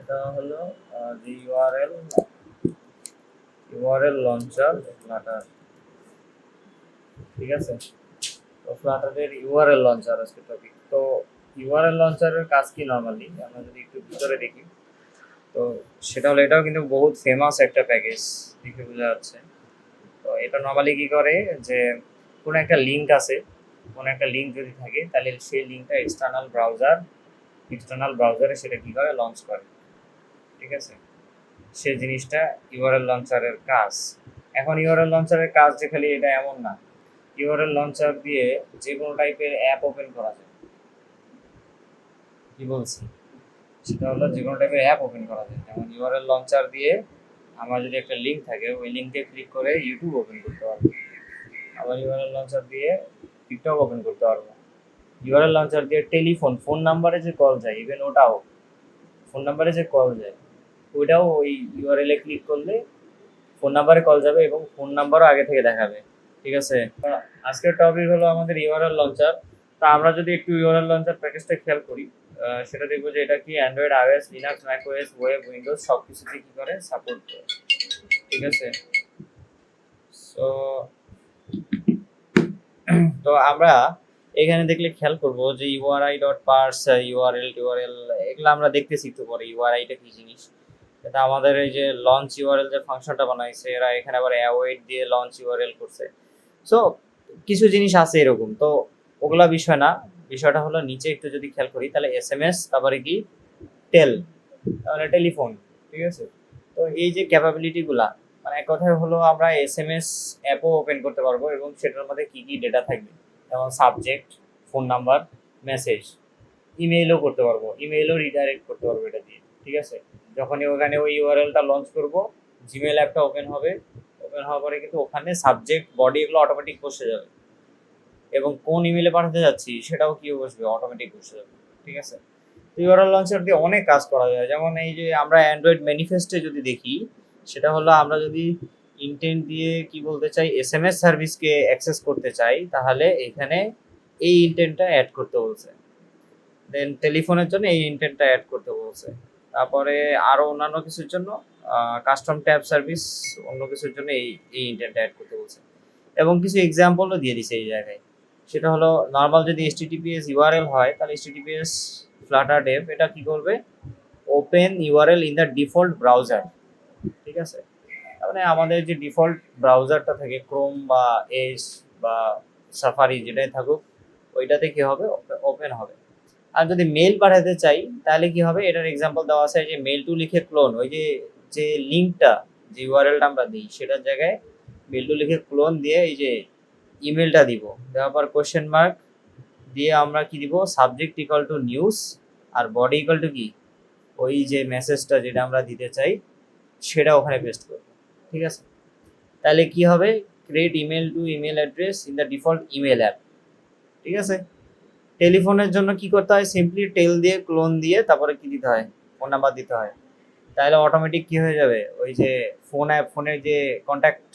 এটা হলো যে ইউআরএল লঞ্চার ফ্লাটার। ঠিক আছে, তো ফ্লাটারের ইউআরএল লঞ্চার আজকে টপিক। তো ইউআরএল লঞ্চারের কাজ কি নর্মালি আমরা যদি একটু ভিতরে দেখি, তো সেটা হলো এটাও কিন্তু বহুত ফেমাস একটা প্যাকেজ দেখে বোঝা যাচ্ছে। তো এটা নর্মালি কি করে যে কোনো একটা লিঙ্ক আছে, কোনো একটা লিঙ্ক যদি থাকে তাহলে সেই লিঙ্কটা এক্সটার্নাল ব্রাউজারে সেটা কি করে লঞ্চ করে। ঠিক আছে, সে জিনিসটা ইউআরএল লঞ্চারের কাজ। এখন ইউআরএল লঞ্চারের কাজ যে খালি এটা এমন না, ইউআরএল লঞ্চার দিয়ে যে কোনো টাইপের অ্যাপ ওপেন করা যায়। কি বলছি, সেটা হলো যে কোনো টাইপের অ্যাপ ওপেন করা যায়। যেমন ইউআরএল লঞ্চার দিয়ে আমার যদি একটা লিঙ্ক থাকে, ওই লিঙ্কে ক্লিক করে ইউটিউব ওপেন করতে পারবো। আবার ইউআরএল লঞ্চার দিয়ে টিকটক ওপেন করতে পারবো। ইউআরএল লঞ্চার দিয়ে ফোন নাম্বারে যে কল যায়, ইভেন ওটাও ফোন নাম্বারে যে কল যায় ওইটাও ওই ইউআরএল এ ক্লিক করলে ফোন নাম্বারে কল যাবে এবং ফোন নাম্বারও আগে থেকে দেখাবে। ঠিক আছে, আজকের টপিক হলো আমাদের ইউআরএল লঞ্চার। তা আমরা যদি একটু ইউআরএল লঞ্চার প্যাকেজটা খেয়াল করি, সেটা দেখবো যে এটা কি Android, iOS, Linux, macOS, web, Windows সব কিছুতে কি করে সাপোর্ট করে। ঠিক আছে, সো তো আমরা এখানে দেখলে খেয়াল করব যে ইউআরআই ডট পার্স, ইউআরএল টিউআরএল এগুলো আমরা দেখতেছি একটু পরে ইউআরআইটা কি জিনিস। এটা আমাদের এই যে লঞ্চ ইউআরএল যে ফাংশনটা বানাইছে এরা এখানে আবার অ্যাওয়েট দিয়ে লঞ্চ ইউআরএল করছে। সো কিছু জিনিস আছে এরকম, তো ওগুলা বিষয় না। বিষয়টা হলো নিচে একটু যদি খেয়াল করি তাহলে এসএমএস, তারপরে কি টেল, তাহলে টেলিফোন। ঠিক আছে, তো এই যে ক্যাপাবিলিটি গুলা, মানে এক কথায় হলো আমরা এসএমএস অ্যাপও ওপেন করতে পারবো এবং সেটার মধ্যে কি কি ডেটা থাকবে, যেমন সাবজেক্ট, ফোন নাম্বার, মেসেজ, ইমেইলও করতে পারবো, ইমেইলও রিডাইরেক্ট করতে পারবো এটা দিয়ে। ঠিক আছে, যখনই ওখানে ওই ইউআরএলটা লঞ্চ করব, জিমেল অ্যাপটা ওপেন হবে, ওপেন হওয়ার পরে কিন্তু ওখানে সাবজেক্ট বডি এগুলো অটোমেটিক বসে যাবে এবং কোন ইমেলে পাঠাতে যাচ্ছি সেটাও কি বসবে, অটোমেটিক বসে যাবে। ঠিক আছে, তো ইউআরএল লঞ্চার দিয়ে অনেক কাজ করা যায়। যেমন এই যে আমরা অ্যান্ড্রয়েড ম্যানিফেস্টে যদি দেখি, সেটা হলো আমরা যদি ইন্টেন্ট দিয়ে কি বলতে চাই, এসএমএস সার্ভিসকে অ্যাক্সেস করতে চাই, তাহলে এখানে এই ইন্টেন্টটা অ্যাড করতে বলছে। দেন টেলিফোনের জন্য এই ইন্টেন্টটা অ্যাড করতে বলছে। তারপরে আরও অন্যান্য কিছুর জন্য কাস্টম ট্যাব সার্ভিস, অন্য কিছুর জন্য এই ইন্টেন্টটা অ্যাড করতে বলছে এবং কিছু এক্সাম্পলও দিয়ে দিছে এই জায়গায়। সেটা হলো নর্মাল যদি এইচটিটিপিএস ইউআরএল হয় তাহলে এইচটিটিপিএস ফ্লাটার ডেভ এটা কি করবে, open URL in the default browser. ঠিক আছে, তার মানে আমাদের যে ডিফল্ট ব্রাউজারটা থাকে ক্রোম বা এস বা সাফারি যেটাই থাকুক, ওইটাতে কি হবে, ওপেন হবে। আর যদি মেল পাঠাতে চাই তাহলে কি হবে, এটার এক্সাম্পল দেওয়া আছে যে মেল টু লিখে ক্লোন, ওই যে যে লিঙ্কটা, যে ইউআরএলটা আমরা দিই সেটার জায়গায় মেল টু লিখে ক্লোন দিয়ে এই যে ইমেলটা দিব, দেওয়ার পর কোশ্চেন মার্ক দিয়ে আমরা কি দিব, সাবজেক্ট ইকুয়াল টু নিউজ আর বডি ইকুয়াল টু কি, ওই যে মেসেজটা যেটা আমরা দিতে চাই সেটা ওখানে পেস্ট করব। ঠিক আছে, তাহলে কি হবে, create email to email address in the default email app. ঠিক আছে, টেলিফোনের জন্য কি করতে হয়, সিম্পলি টেল দিয়ে ক্লোন দিয়ে তারপরে কি দিতে হয়, ফোন নাম্বার দিতে হয়। তাহলে অটোমেটিক কি হয়ে যাবে, ওই যে ফোনের যে কন্ট্যাক্ট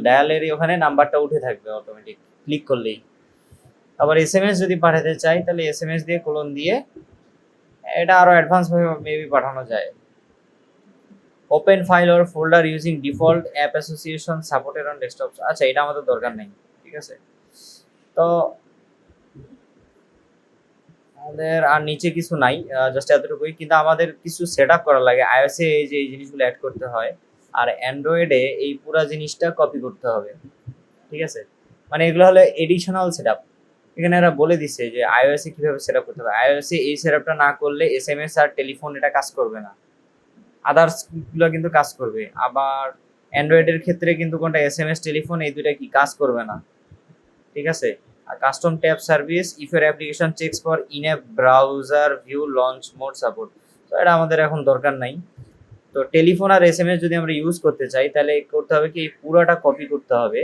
ডায়ালেরই ওখানে নাম্বারটা উঠে থাকবে অটোমেটিক ক্লিক করলেই। আবার এসএমএস যদি পাঠাতে চাই তাহলে এসএমএস দিয়ে কোলন দিয়ে এটা আরো অ্যাডভান্স ভাবে মেবি পাঠানো যায়। Open file or folder using default app association supported on desktop. আচ্ছা, এটা আমাদের দরকার নেই। ঠিক আছে, তো আমাদের আর নিচে কিছু নাই, জাস্ট এতটুকুই। কিন্তু আমাদের কিছু সেট আপ করা লাগে, আইওএসে এই যে এই জিনিসগুলো অ্যাড করতে হয় আর অ্যান্ড্রয়েডে এই পুরা জিনিসটা কপি করতে হবে। ঠিক আছে, মানে এগুলো হলো এডিশনাল সেট আপ। এখানে এরা বলে দিছে যে আইওএস এ কিভাবে সেট আপ করতে হবে। আইওএস এ এই সেট আপটা না করলে এসএমএস আর টেলিফোন এটা কাজ করবে না, আদার্স গুলো কিন্তু কাজ করবে। আবার অ্যান্ড্রয়েডের ক্ষেত্রে কিন্তু কোনটা এসএমএস টেলিফোন এই দুইটা কি কাজ করবে না। ঠিক আছে, আর custom tab service if your application checks for in a browser view launch mode support. তো এটা আমাদের এখন দরকার নাই। তো টেলিফোন আর এসএমএস যদি আমরা ইউজ করতে চাই তাহলে করতে হবে কি, পুরোটা কপি করতে হবে।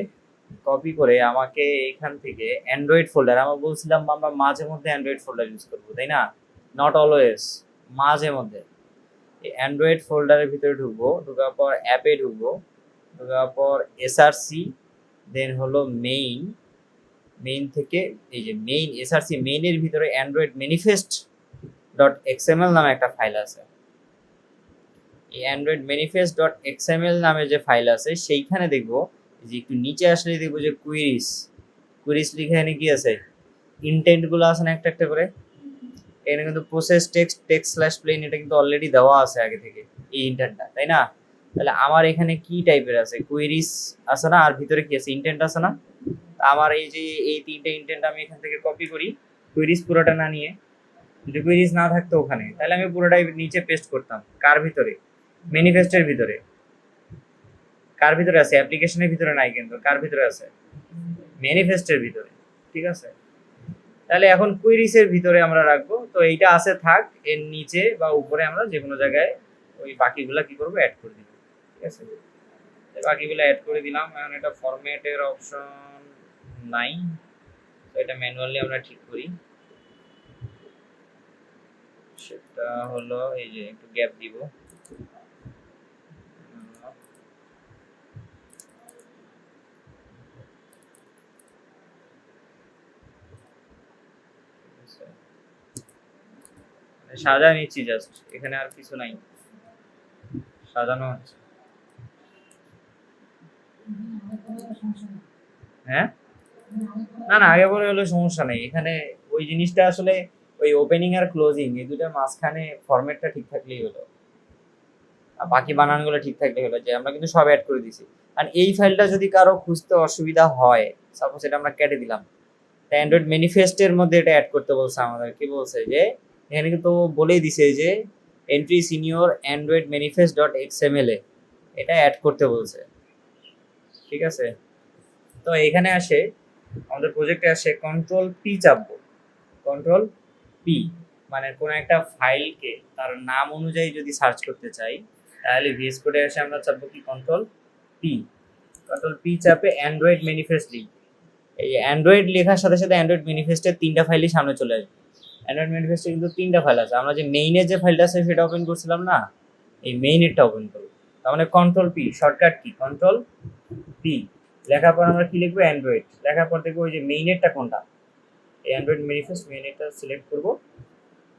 কপি করে আমাকে এখান থেকে অ্যান্ড্রয়েড ফোল্ডার, আমরা বলছিলাম আমরা মাঝে মধ্যে অ্যান্ড্রয়েড ফোল্ডার ইউজ করবো, তাই না, নট অলওয়েজ, মাঝে মধ্যে। এই অ্যান্ড্রয়েড ফোল্ডারের ভিতরে ঢুকবো, ঢোকার পর অ্যাপে ঢুকবো, ঢোকার পর এসআরসি, দেন হলো মেইন, মেইন থেকে এই যে মেইন এসআরসি মেইনের ভিতরে অ্যান্ড্রয়েড ম্যানিফেস্ট ডট এক্সএমএল নামে একটা ফাইল আছে। এই অ্যান্ড্রয়েড ম্যানিফেস্ট ডট এক্সএমএল নামে যে ফাইল আছে সেইখানে দেখবো যে একটু নিচে আসলে দেখবো যে কুইরিস লিখে এখানে কি আছে, ইনটেন্টগুলো আছে না একটা একটা করে। এখানে কিন্তু প্রসেস টেক্সট স্ল্যাশ প্লেন এটা কিন্তু অলরেডি দেওয়া আছে আগে থেকে এই ইন্টেন্টটা, তাই না? তাহলে আমার এখানে কি টাইপের আছে, কুইরিস আছে না, আর ভিতরে কি আছে, ইন্টেন্ট আছে না। আমার এই যে এই তিনটে ইন্টেন্ট আমি এখান থেকে কপি করি, কুইরিস পুরোটা না নিয়ে। যদি কুইরিস না থাকতো ওখানে তাহলে আমি পুরোটাই নিচে পেস্ট করতাম। কার ভিতরে? ম্যানিফেস্টের ভিতরে। কার ভিতরে আছে? অ্যাপ্লিকেশনের ভিতরে নাই, কিন্তু কার ভিতরে আছে? ম্যানিফেস্টের ভিতরে। ঠিক আছে, তাহলে এখন কুইরিসের ভিতরে আমরা রাখবো। তো এইটা আছে থাক, এর নিচে বা উপরে আমরা যে কোনো জায়গায় ওই বাকিগুলা কি করবো, অ্যাড করে দিব। ঠিক আছে, বাকিগুলো অ্যাড করে দিলাম। এখন এটা ফরম্যাটের অপশন নাই, তো এটা ম্যানুয়ালি আমরা ঠিক করি। সেটা হলো এই যে একটু গ্যাপ দিব। সাজা নিচ্ছি জাস্ট, এখানে আর কিছু নাই, সাজানো হচ্ছে। হ্যাঁ, না না, আগে পরে হলে সমস্যা নেই। এখানে ওই জিনিসটা আসলে ওই ওপেনিং আর ক্লোজিং এই দুটার মাঝখানে ফরম্যাটটা ঠিক থাকলেই হলো, আর বাকি বানানগুলো ঠিক থাকলেই হলো। যে আমরা কিন্তু সব অ্যাড করে দিছি। আর এই ফাইলটা যদি কারো খুঁজতে অসুবিধা হয়, সাপোজ এটা আমরা কেটে দিলাম, অ্যান্ড্রয়েড ম্যানিফেস্টের মধ্যে এটা অ্যাড করতে বলছে আমাদের। কি বলছে যে এখানে কিন্তু বলেই দিছে যে এন্ট্রি সিনিয়র অ্যান্ড্রয়েড ম্যানিফেস্ট ডট এক্সএমএল এ এটা অ্যাড করতে বলছে। ঠিক আছে, তো এখানে আসে আমাদের প্রজেক্টে আসে কন্ট্রোল পি চাপবো। কন্ট্রোল পি মানে কোনো একটা ফাইলকে তার নাম অনুযায়ী যদি সার্চ করতে চাই, তাহলে ভিএস কোডে এসে আমরা চাপবো কি, কন্ট্রোল পি। কন্ট্রোল পি চাপে অ্যান্ড্রয়েড ম্যানিফেস্ট লিখব। এই অ্যান্ড্রয়েড লেখার সাথে সাথে অ্যান্ড্রয়েড ম্যানিফেস্টের তিনটা ফাইলই সামনে চলে আসবে। অ্যান্ড্রয়েড ম্যানিফেস্টে কিন্তু তিনটা ফাইল আছে। আমরা যে মেইনের যে ফাইলটা আছে সেটা ওপেন করছিলাম না, এই মেইনেরটা ওপেন করবো। তার মানে control P, shortcut key control P. লেখার পর আমরা কি লিখবো, অ্যান্ড্রয়েড। লেখার পর দেখবো ওই যে মেইনেরটা কোনটা, এই অ্যান্ড্রয়েড ম্যানিফেস্ট মেইনেরটা সিলেক্ট করবো।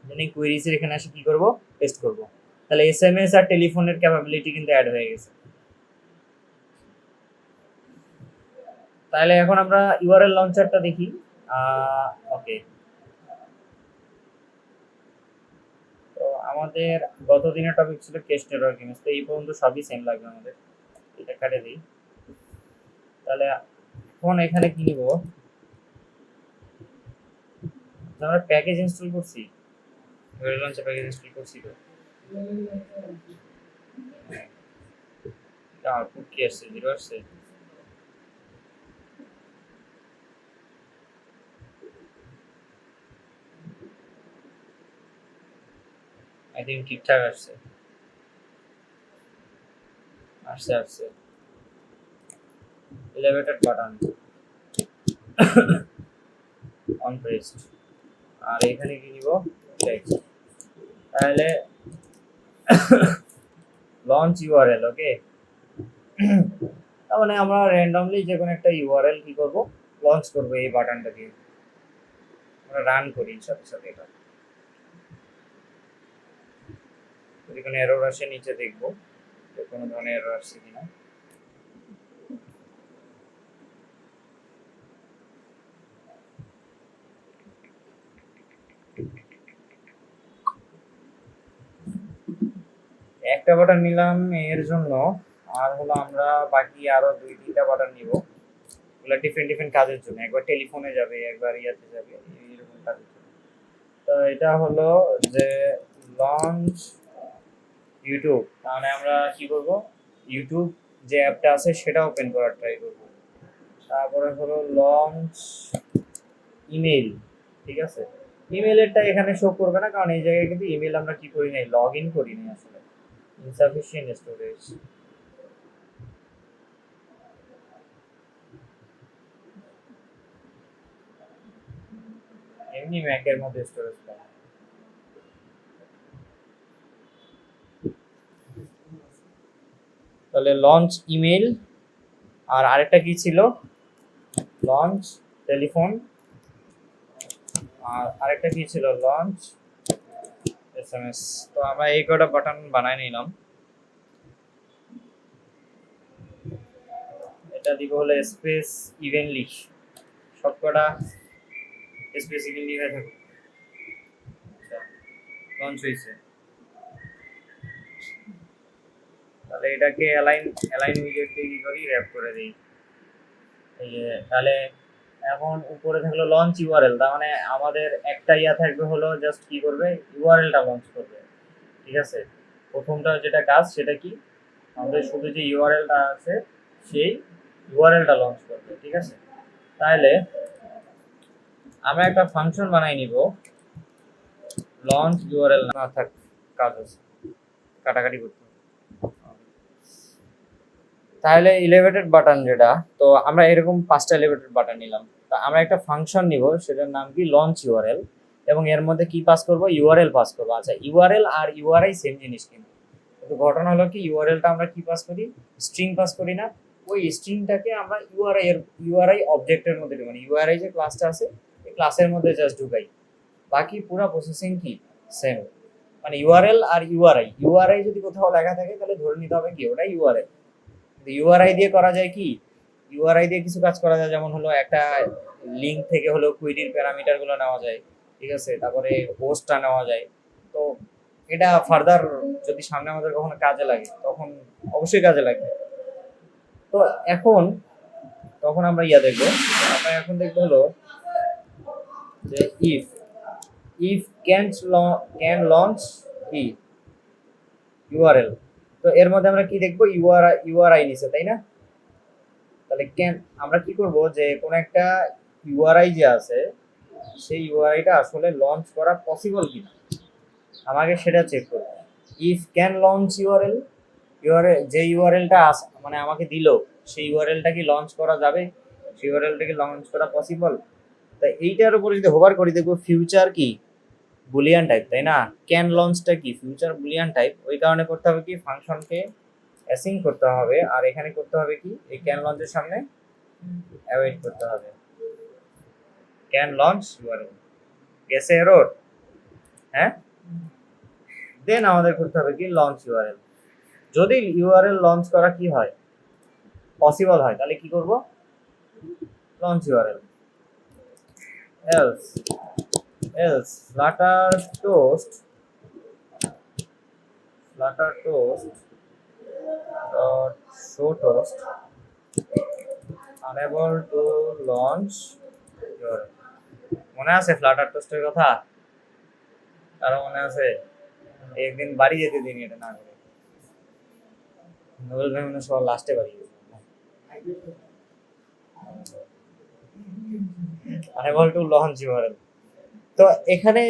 মানে কুইরিজের এখানে এসে কি করবো, পেস্ট করবো। তাহলে এসএমএস আর টেলিফোনের ক্যাপাবিলিটি কিন্তু অ্যাড হয়ে গেছে। তাহলে এখন আমরা ইউআরএল লঞ্চারটা দেখি। ওকে, তো আমাদের গত দিনের টপিক ছিল কেস নেটওয়ার্ক ইমেজ, তো এই পর্যন্ত সবই সেম লাগবে আমাদের। এটা কাটে দিই। তাহলে এখন এখানে কি নিব, আমরা প্যাকেজ ইনস্টল করছি, ইউআরএল লঞ্চার প্যাকেজ ইনস্টল করছি। তো আউটপুট কি আসছে, 0 আসছে। আই থিঙ্ক ঠিকঠাক আসছে। আসছে এলিভেটেড বাটন অন প্রেসড। আর এখানে কি নিব, টেক্সট। তাহলে লঞ্চ ইউআরএল। ওকে, তার মানে আমরা র্যান্ডমলি যে কোনো একটা ইউআরএল কি করব, লঞ্চ করব এই বাটনটা দিয়ে। আমরা রান করি সাথে সাথে। এটা যদি কোনো এরর আসে নিচে দেখব যে কোনো ধরনের এরর আসছে কিনা। একটা বাটন নিলাম এর জন্য, আর হলো আমরা বাকি আরো 2-3টা বাটন নিব, এগুলো ডিফারেন্ট কাজের জন্য। একবার টেলিফোনে যাবে, একবার ইয়াতে যাবে, এইরকম কাজের জন্য। তো এটা হলো যে লঞ্চ ইউটিউব, তাহলে আমরা কি করব, ইউটিউব যে অ্যাপটা আছে সেটা ওপেন করার ট্রাই করব। তারপরে হলো লঞ্চ ইমেল। ঠিক আছে, ইমেলেরটা এখানে শো করবে না, কারণ এই জায়গায় কিন্তু ইমেল আমরা কি করি নাই, লগ ইন করি নাই আসলে, ইনসাফিসিয়েন্ট স্টোরেজ। এমনি ম্যাকের মধ্যে স্টোরেজ পাই। তাহলে লঞ্চ ইমেল, আর আরেকটা কি ছিল, লঞ্চ টেলিফোন, আর আরেকটা কি ছিল, লঞ্চ এসএমএস। তো আমরা এই কটা বাটন বানাই নিলাম। এটা দিব হলো স্পেস ইভেনলি, সবকটা স্পেস ইভেনলি হয়ে থাকুক। আচ্ছা, লঞ্চ হয়েছে। তাহলে এটাকে অ্যালাইন উইজেট দিয়ে কি করি, র‍্যাপ করে দিই। এই যে তাহলে এখন উপরে থাকলো লঞ্চ ইউআরএল, তার মানে আমাদের একটা ইয়া থাকবে হলো জাস্ট কি করবে, ইউআরএলটা লঞ্চ করবে। ঠিক আছে, প্রথমটা যেটা কাজ সেটা কি, আমাদের শুধু যে ইউআরএলটা আছে সেই ইউআরএলটা লঞ্চ করবে। ঠিক আছে, তাহলে আমরা একটা ফাংশন বানাই নিব লঞ্চ ইউআরএল, না থাক কাজ আছে, কাটাকাটি করতে হবে। তাহলে এলিভেটেড বাটন যেটা, তো আমরা এরকম 5টা এলিভেটেড বাটন নিলাম। তা আমরা একটা ফাংশন নিব, সেটার নাম কি লঞ্চ ইউআরএল, এবং এর মধ্যে কি পাস করব, ইউআরএল পাস করব। আচ্ছা, ইউআরএল আর ইউআরআই সেম জিনিস, কিন্তু ঘটনা হলো কি, ইউআরএলটা আমরা কি পাস করি, স্ট্রিং পাস করি না, ওই স্ট্রিংটাকে আমরা ইউআরআই অবজেক্টের মধ্যে মানে ইউআরআই যে ক্লাসটা আছে এই ক্লাসের মধ্যে জাস্ট ঢুকাই। বাকি পুরো প্রসেসিং কি সেম, মানে ইউআরএল আর ইউআরআই যদি কোথাও লেখা থাকে তাহলে ধরে নিতে হবে কি ওটা ইউআরএল। ইউআরআই দিয়ে করা যায় কি, ইউআরআই দিয়ে কিছু কাজ করা যায়, যেমন হলো একটা লিঙ্ক থেকে হলো কুইরির প্যারামিটার গুলো নেওয়া যায়। ঠিক আছে, তারপরে হোস্টটা নেওয়া যায়। তো এটা ফার্দার যদি সামনে আমাদের কখনো কাজে লাগে তখন অবশ্যই কাজে লাগবে। তো এখন তখন আমরা দেখবো, আমরা এখন দেখবো হলো যে ইফ ক্যান লঞ্চ কি ইউআরএল। তো এর মধ্যে আমরা কি দেখবো, ইউআরআই নিছে, তাই না? তাহলে আমরা কি করব, যে কোন একটা ইউআরআই যে আছে সেই ইউআরআইটা আসলে লঞ্চ করা পসিবল কিনা আমাকে সেটা চেক করব। ইফ ক্যান লঞ্চ ইউআরএল, যে ইউআরএলটা মানে আমাকে দিল সেই ইউআরএলটা কি লঞ্চ করা যাবে, সেই ইউআরএলটা কি লঞ্চ করা পসিবল। তাই এইটার উপরে যদি হোভার করি দেখবো ফিউচার কি বুলিয়ান টাইপ, তাই না? ক্যান লঞ্চটা কি ফিউচার বুলিয়ান টাইপ, ওই কারণে করতে হবে কি, ফাংশনকে অ্যাসাইন করতে হবে, আর এখানে করতে হবে কি, এই ক্যান লঞ্চের সামনে অ্যাওয়েট করতে হবে ক্যান লঞ্চ ইউআরএল। গেছে এরর? হ্যাঁ, দেন আমাদের করতে হবে কি লঞ্চ ইউআরএল। যদি ইউআরএল লঞ্চ করা কি হয়, পসিবল হয়, তাহলে কি করব, launch URL. else flutter toast dot show toast unable to launch your, মনে আছে ফ্লাটার টোস্টের কথা? কারো মনে আছে? একদিন বাড়ি যেতে দিন এটা না করে, নোবেল ভাই মনে সব লাস্টে বাড়ি গেছে। unable to launch URL। তো এখানে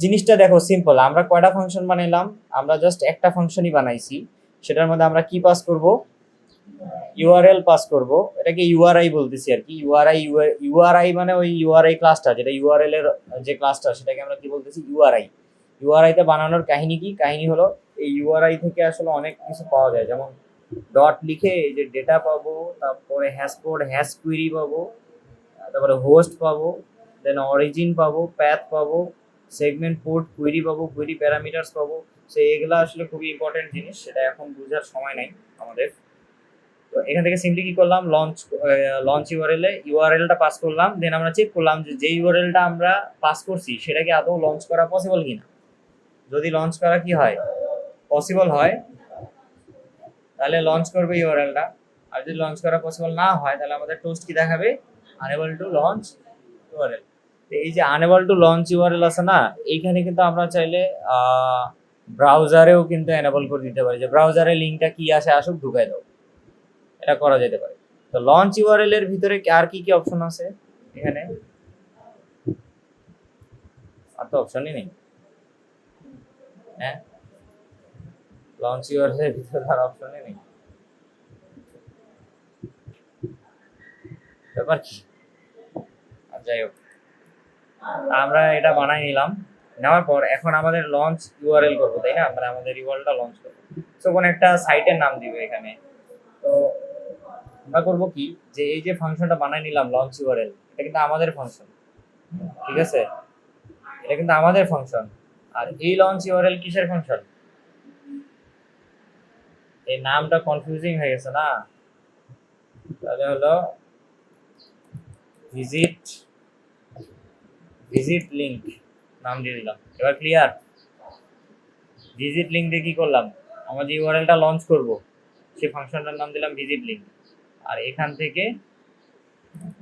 জিনিসটা দেখো সিম্পল, আমরা কয়টা ফাংশন বানাইলাম, আমরা জাস্ট একটা ফাংশনই বানাইছি, সেটার মধ্যে আমরা কি পাস করব, ইউআরএল পাস করব। এটাকে ইউআরআই বলতেছি আর কি, ইউআরআই মানে ওই ইউআরআই ক্লাসটা, যেটা ইউআরএল এর যে ক্লাসটা সেটাকে আমরা কি বলতেছি, ইউআরআই তে বানানোর কাহিনী কি, কাহিনী হলো এই ইউআরআই থেকে আসলে অনেক কিছু পাওয়া যায়, যেমন ডট লিখে এই যে ডেটা পাবো, তারপরে হ্যাশ কুইরি পাবো, তারপরে হোস্ট পাবো, দেন অরিজিন পাবো, প্যাথ পাবো, সেগমেন্ট পোর্ট কুইরি পাবো, কুইরি প্যারামিটারস পাবো। সো এগুলো আসলে খুবই ইম্পর্টেন্ট জিনিস, সেটা এখন বোঝার সময় নাই আমাদের। তো এখান থেকে সিম্পলি কি করলাম, লঞ্চ ইউআরএলটা পাস করলাম, দেন আমরা চেক করলাম যে ইউআরএলটা আমরা পাস করছি সেটা কি আদৌ লঞ্চ করা পসিবল কিনা। যদি লঞ্চ করা কি হয়, পসিবল হয়, তাহলে লঞ্চ করবে ইউআরএলটা। আর যদি লঞ্চ করা পসিবল না হয় তাহলে আমাদের টোস্ট কি দেখাবে, আনএবল টু লঞ্চ ইউআরএল। এই যে আনএবল টু লঞ্চ ইউআরএল আছে না, এইখানে কিন্তু আমরা চাইলে ব্রাউজারেও কিন্তু এনেবল করে দিতে পারি, যে ব্রাউজারে লিঙ্কটা কি আসে আসুক ঢুকাই দাও, এটা করা যেতে পারে। তো লঞ্চ ইউআরএল এর ভিতরে আর কি কি অপশন আছে এখানে, আর তো অপশনই নেই। হ্যাঁ, লঞ্চ ইউআরএল এর ভিতরে আর অপশনই নেই, ব্যাপার কি? যাই হোক, আমরা এটা বানাই নিলাম, নেওয়ার পর এখন আমাদের লঞ্চ ইউআরএল করবো, তাই না? মানে আমাদের ইউআরএলটা লঞ্চ করবো, তো কোন একটা সাইটের নাম দিবে এখানে। তো আমরা করবো কি, যে এই যে ফাংশনটা বানাই নিলাম লঞ্চ ইউআরএল, এটা কিন্তু আমাদের ফাংশন, ঠিক আছে? এটা কিন্তু আমাদের ফাংশন, আর এই লঞ্চ ইউআরএল কিসের ফাংশন? এই নামটা কনফিউজিং হয়ে গেছে না? তাহলে হলো ভিজিট লিংক নাম দিয়ে দিলাম। এবার ক্লিয়ার? ভিজিট লিংক দিয়ে কি করলাম, আমরা যে ইউআরএলটা লঞ্চ করব সেই ফাংশনটার নাম দিলাম ভিজিট লিংক। আর এখান থেকে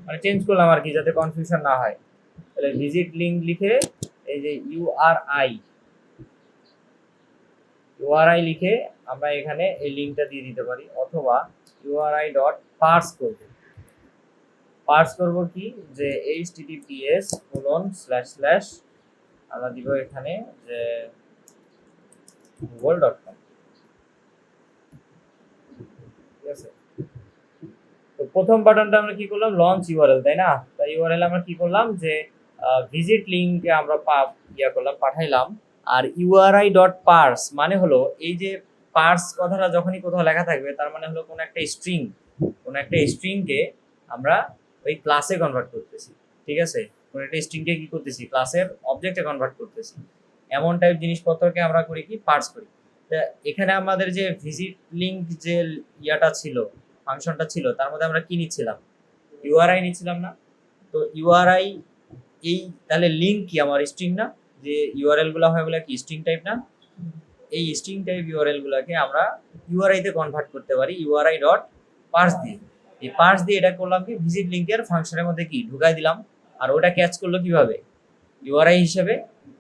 মানে চেঞ্জ করলাম আর কি, যাতে কনফিউশন না হয়। তাহলে ভিজিট লিংক লিখে এই যে ইউআরআই লিখে আমরা এখানে এই লিংকটা দিয়ে দিতে পারি, অথবা ইউআরআই ডট পার্স করব কি, যে https:// আমরা দিব এখানে যে google.com। ঠিক আছে, তো প্রথম বাটনটা আমরা কি করলাম, লঞ্চ ইউআরএল, তাই না? তাই ইউআরএল আমরা কি করলাম, যে ভিজিট লিংকে আমরা পাঠাইলাম। আর ইউআরআই ডট পার্স মানে হলো এই যে পার্স কথাটা যখনই কোথাও লেখা থাকবে তার মানে হলো কোনো একটা স্ট্রিংকে আমরা ওই ক্লাসে কনভার্ট করতেছি। ঠিক আছে, কোনো একটা স্ট্রিংকে কি করতেছি, ক্লাসের অবজেক্টে কনভার্ট করতেছি। এমন টাইপ জিনিসপত্রকে আমরা করি কি, পার্স করি। তা এখানে আমাদের যে ভিজিট লিংক যে ইয়াটা ছিল, ফাংশনটা ছিল, তার মধ্যে আমরা কি নিচ্ছিলাম, ইউআরআই নিচ্ছিলাম না? তো ইউআরআই এই তাহলে লিংক কি আমার স্ট্রিং না? যে ইউআরএল গুলো হয় বলে কি স্ট্রিং টাইপ না? এই স্ট্রিং টাইপ ইউআরএল গুলোকে আমরা ইউআরআই তে কনভার্ট করতে পারি ইউআরআই ডট পার্স দিয়ে। এই পার্স দিয়ে এটা করলাম কি, ভিজিট লিংকের ফাংশনের মধ্যে কি ঢুকাই দিলাম। আর ওটা ক্যাচ করলো কিভাবে, ইউআরআই হিসেবে।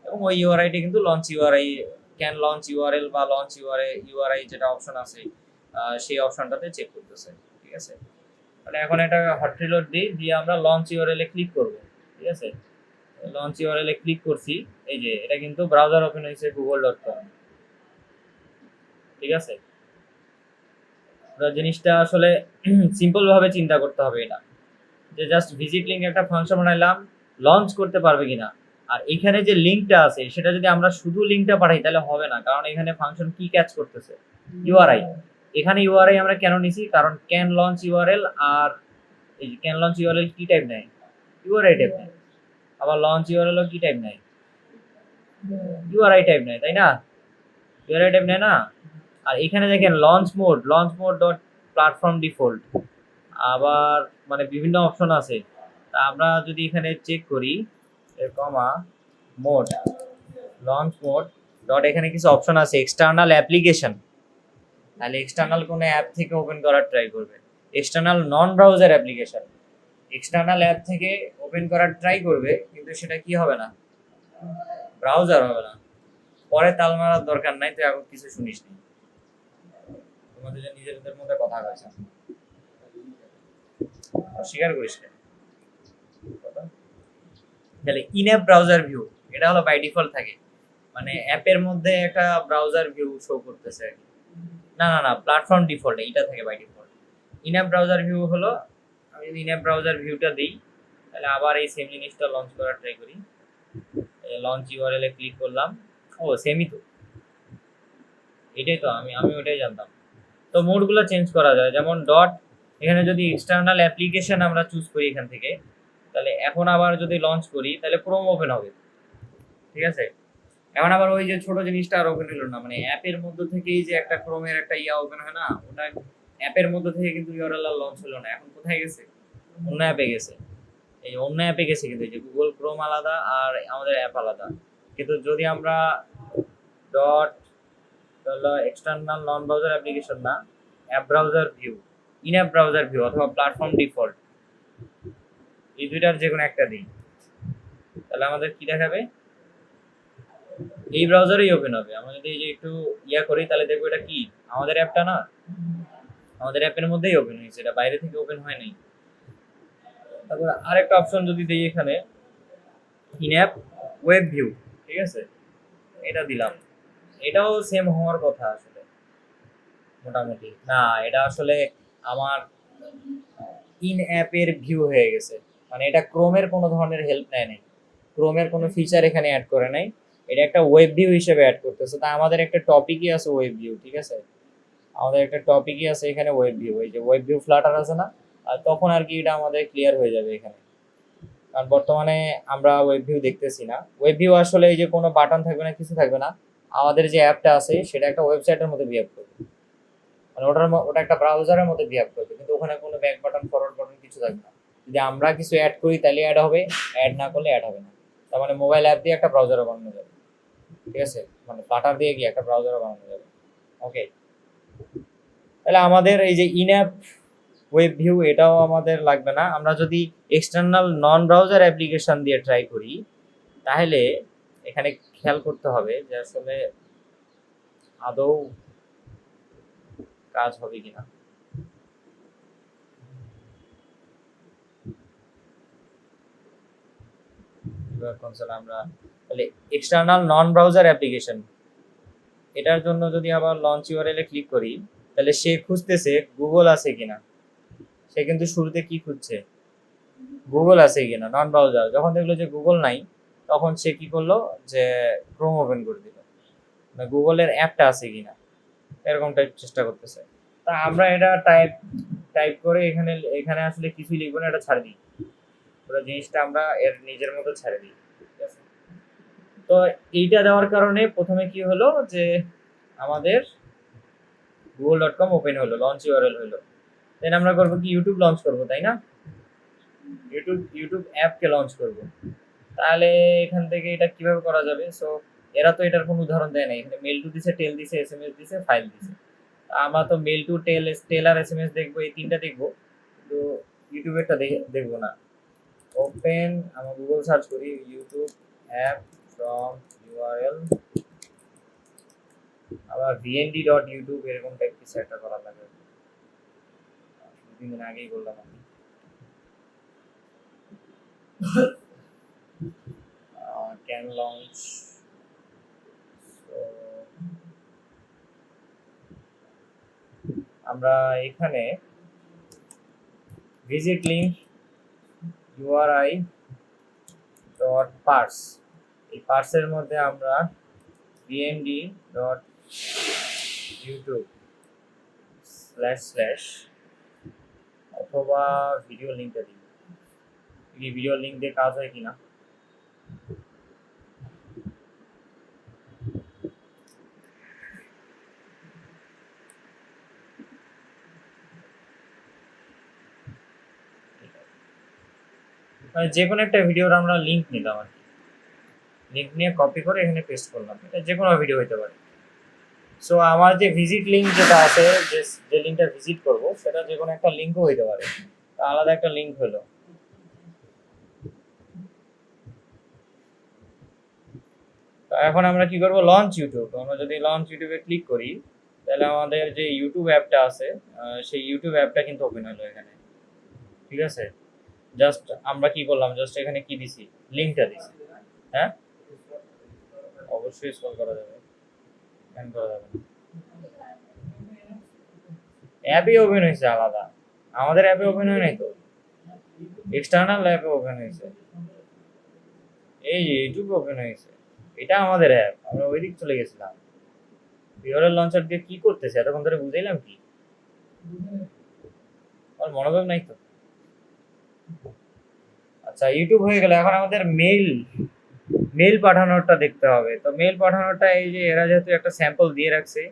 এবং ওই ইউআরআইটা কিন্তু launch URI, can launch URL বা লঞ্চ ইউআরআই যেটা অপশন আছে সেই অপশনটাতে চেক করতেছে। ঠিক আছে, তাহলে এখন এটা হট রিলোড দিয়ে আমরা লঞ্চ ইউআরএল এ ক্লিক করব। ঠিক আছে, লঞ্চ ইউআরএল এ ক্লিক করছি, এই যে এটা কিন্তু ব্রাউজার ওপেন হয়েছে google.com। ঠিক আছে, জিনিসটা আসলে সিম্পল ভাবে চিন্তা করতে হবে, এটা যে জাস্ট ভিজিট লিংক একটা ফাংশন বানাইলাম, লঞ্চ করতে পারবে কিনা। আর এখানে যে লিংকটা আছে সেটা যদি আমরা শুধু লিংকটা পাঠাই তাহলে হবে না, কারণ এখানে ফাংশন কি ক্যাচ করতেছে, ইউআরআই। এখানে ইউআরআই আমরা কেন নিছি, কারণ ক্যান লঞ্চ ইউআরএল, আর এই যে ক্যান লঞ্চ ইউআরএল কি টাইপ নেয়, ইউআরআই টাইপ নেয়। আবার লঞ্চ ইউআরএল কি টাইপ নেয়, ইউআরআই টাইপ নেয়, তাই না? ইউআরআই টাইপ নেয় না? আর এখানে দেখেন launch mode dot platform default, আবার মানে বিভিন্ন অপশন আছে। তা আমরা যদি এখানে চেক করি কমা মোড, লঞ্চ মোড ডট, এখানে কিছু অপশন আছে, এক্সটার্নাল অ্যাপ্লিকেশন, তাহলে এক্সটার্নাল কোনো অ্যাপ থেকে ওপেন করার ট্রাই করবে। এক্সটার্নাল নন ব্রাউজার অ্যাপ্লিকেশন, এক্সটার্নাল অ্যাপ থেকে ওপেন করার ট্রাই করবে, কিন্তু সেটা কি হবে না, ব্রাউজার হবে না। পরে তাল মারার দরকার নাই, তুই এখন কিছু শুনিস নি, তোমাদের যে নিজেদের মধ্যে কথা হয়েছে অস্বীকার করিস না। তাহলে ইন অ্যাপ ব্রাউজার ভিউ এটা হলো বাই ডিফল্ট থাকে, মানে অ্যাপের মধ্যে একটা ব্রাউজার ভিউ শো করতেছে আর কি। না প্ল্যাটফর্ম ডিফল্ট এইটা থাকে by default. In app browser view হলো, আমি যদি ইন অ্যাপ ব্রাউজার ভিউটা দিই তাহলে আবার এই সেম জিনিসটা লঞ্চ করার ট্রাই করি। লঞ্চ ইউআরএল এ ক্লিক করলাম, ও সেমই তো, এটাই তো, আমি ওটাই জানতাম। তো মোডগুলো চেঞ্জ করা যায়, যেমন ডট, এখানে যদি এক্সটার্নাল অ্যাপ্লিকেশন আমরা চুজ করি এখান থেকে, তাহলে এখন আবার যদি লঞ্চ করি তাহলে ক্রোম ওপেন হবে। ঠিক আছে, এখন আবার ওই যে ছোট জিনিসটা আর ওপেন হলো না, মানে অ্যাপের মধ্যে থেকেই যে একটা ক্রোমের একটা ইয়া ওপেন হয় না, ওটা অ্যাপের মধ্যে থেকে কিন্তু ইউআরএল লঞ্চ হলো না, এখন কোথায় গেছে, অন্য অ্যাপে গেছে। এই অন্য অ্যাপে গেছে, কিন্তু এই যে গুগল ক্রোম আলাদা আর আমাদের অ্যাপ আলাদা। কিন্তু যদি আমরা ডট এক্সটার্নাল নন ব্রাউজার অ্যাপ্লিকেশন না, app browser view, in app browser view অথবা প্ল্যাটফর্ম ডিফল্ট, এই দুইটার যে কোনো একটা দিই, তাহলে আমাদের কি দেখাবে, এই ব্রাউজারেই ওপেন হবে। আমরা যদি এই যে একটু ইয়া করি তাহলে দেখবো এটা কি, আমাদের অ্যাপটা না, আমাদের অ্যাপের মধ্যেই ওপেন হয়েছে, এটা বাইরে থেকে ওপেন হয় নাই। তারপর আরেকটা অপশন যদি দিই এখানে, ইন অ্যাপ ওয়েব ভিউ, ঠিক আছে, এটা দিলাম, এটাও সেম হওয়ার কথা আসলে মোটামুটি। না, এটা আসলে আমার ইন অ্যাপের ভিউ হয়ে গেছে, মানে এটা ক্রোমের কোনো ধরনের হেল্প নেয় নাই, ক্রোমের কোনো ফিচার এখানে অ্যাড করে নাই, এটা একটা ওয়েব ভিউ হিসেবে অ্যাড করতেছে। তা আমাদের একটা টপিকই আছে ওয়েব ভিউ, ঠিক আছে, আমাদের একটা টপিকই আছে এখানে ওয়েব ভিউ, এই যে ওয়েব ভিউ ফ্লাটার আছে না, আর তখন আর কি এটা আমাদের ক্লিয়ার হয়ে যাবে এখানে। কারণ বর্তমানে আমরা ওয়েব ভিউ দেখতেছি না। ওয়েব ভিউ আসলে এই যে কোনো বাটন থাকবে না, কিছু থাকবে না, আমাদের যে অ্যাপটা আছে সেটা একটা ওয়েবসাইটের মধ্যে বিহেভ করবে, মানে ওটা একটা ব্রাউজারের মধ্যে বিহেভ করবে, কিন্তু ওখানে কোনো ব্যাক বাটন ফরওয়ার্ড বাটন কিছু থাকবে না। যদি আমরা কিছু অ্যাড করি তাহলে অ্যাড হবে, অ্যাড না করলে অ্যাড হবে না। তার মানে মোবাইল অ্যাপ দিয়ে একটা ব্রাউজারও বানানো যাবে, ঠিক আছে, মানে ফ্লাটার দিয়ে গিয়ে একটা ব্রাউজারও বানানো যাবে। ওকে, তাহলে আমাদের এই যে ইন অ্যাপ ওয়েব ভিউ এটাও আমাদের লাগবে না। আমরা যদি এক্সটার্নাল নন ব্রাউজার অ্যাপ্লিকেশন দিয়ে ট্রাই করি, তাহলে এখানে খেয়াল করতে হবে যে আসলে আদৌ কাজ হবে কিনা। আমরা তাহলে এক্সটার্নাল নন ব্রাউজার অ্যাপ্লিকেশন, এটার জন্য যদি আবার লঞ্চ ইউআরএল এ ক্লিক করি, তাহলে সে খুঁজতেছে গুগল আছে কিনা। সে কিন্তু শুরুতে কি খুঁজছে, গুগল আছে কিনা, নন ব্রাউজার। যখন দেখলো যে গুগল নাই, তখন সে কি করলো, যে ক্রোম ওপেন করে দিল, গুগলের অ্যাপটা আছে কিনা এরকম টাইপ চেষ্টা করতেছে। তা আমরা এটা টাইপ টাইপ করে এখানে এখানে আসলে কিছুই লিখবো না, এটা ছাড়ে দিই, পুরো জিনিসটা আমরা এর নিজের মতো ছাড়ে দিই, ঠিক আছে। তো এইটা দেওয়ার কারণে প্রথমে কি হলো, যে আমাদের google.com ওপেন হলো, লঞ্চ ইউআরএল হলো। দেন আমরা করবো কি, ইউটিউব লঞ্চ করবো, তাই না? ইউটিউব অ্যাপকে লঞ্চ করব। তাহলে এখান থেকে এটা কিভাবে করা যাবে? সো এরা তো এটার কোনো উদাহরণ দেয় না, এখানে মেল টু দিছে, টেল দিছে, এসএমএস দিছে, ফাইল দিছে। আমরা তো মেল টু টেল আর এসএমএস দেখবো, এই তিনটা দেখবো, কিন্তু ইউটিউবেরটা দেখবো না। ওপেন, আমরা গুগল সার্চ করি ইউটিউব অ্যাপ ফ্রম ইউআরএল, আবার vnd.youtube এরকম টাইপ কিছু একটা করা লাগে, 2 দিন আগেই বললাম আমি। ক্যান লঞ্চ, আমরা এখানে ভিজিট লিঙ্ক URI.parse, এই পার্সের মধ্যে আমরা vnd.youtube / অথবা ভিডিও লিঙ্কটা দিই। এই ভিডিও লিঙ্ক দিয়ে কাজ হয় কিনা। মানে যে কোনো একটা ভিডিওর আমরা লিঙ্ক নিলাম আর কি, লিঙ্ক নিয়ে কপি করে এখানে পেস্ট করলাম, এটা যে কোনো ভিডিও হতে পারে। সো আমার যে ভিজিট লিঙ্ক যেটা আছে, যে লিঙ্কটা ভিজিট করব, সেটা যে কোনো একটা লিঙ্কও হইতে পারে, আলাদা একটা লিঙ্ক হলো। এখন আমরা কি করব, লঞ্চ ইউটিউব। আমরা যদি লঞ্চ ইউটিউবে ক্লিক করি, তাহলে আমাদের যে ইউটিউব অ্যাপটা আছে, সেই ইউটিউব অ্যাপটা কিন্তু ওপেন হলো এখানে, ঠিক আছে। জাস্ট আমরা কি করলাম, জাস্ট এখানে কি দিছি, লিঙ্কটা দিছি। হ্যাঁ, অবশ্যই স্ক্রল করা যাবে, ক্যান করা যাবে। অ্যাপই ওপেন হয়েছে আলাদা, আমাদের অ্যাপে ওপেন হয় নাই তো, এক্সটার্নাল অ্যাপে ওপেন হয়েছে। এই যে ইউটিউব ওপেন হয়েছে, এটা আমাদের অ্যাপ, আমরা ওই দিক চলে গেছিলাম। ইউআরএল লঞ্চার দিয়ে কি করতেছে এতক্ষণ ধরে বুঝাইলাম কি, আর মনোযোগ নাই তো। আচ্ছা, ইউটিউব হয়ে গেল, এখন আমাদের মেল পাঠানোরটা দেখতে হবে। তো মেল পাঠানোরটা, এই যে এরা যেহেতু একটা স্যাম্পল দিয়ে রাখছে,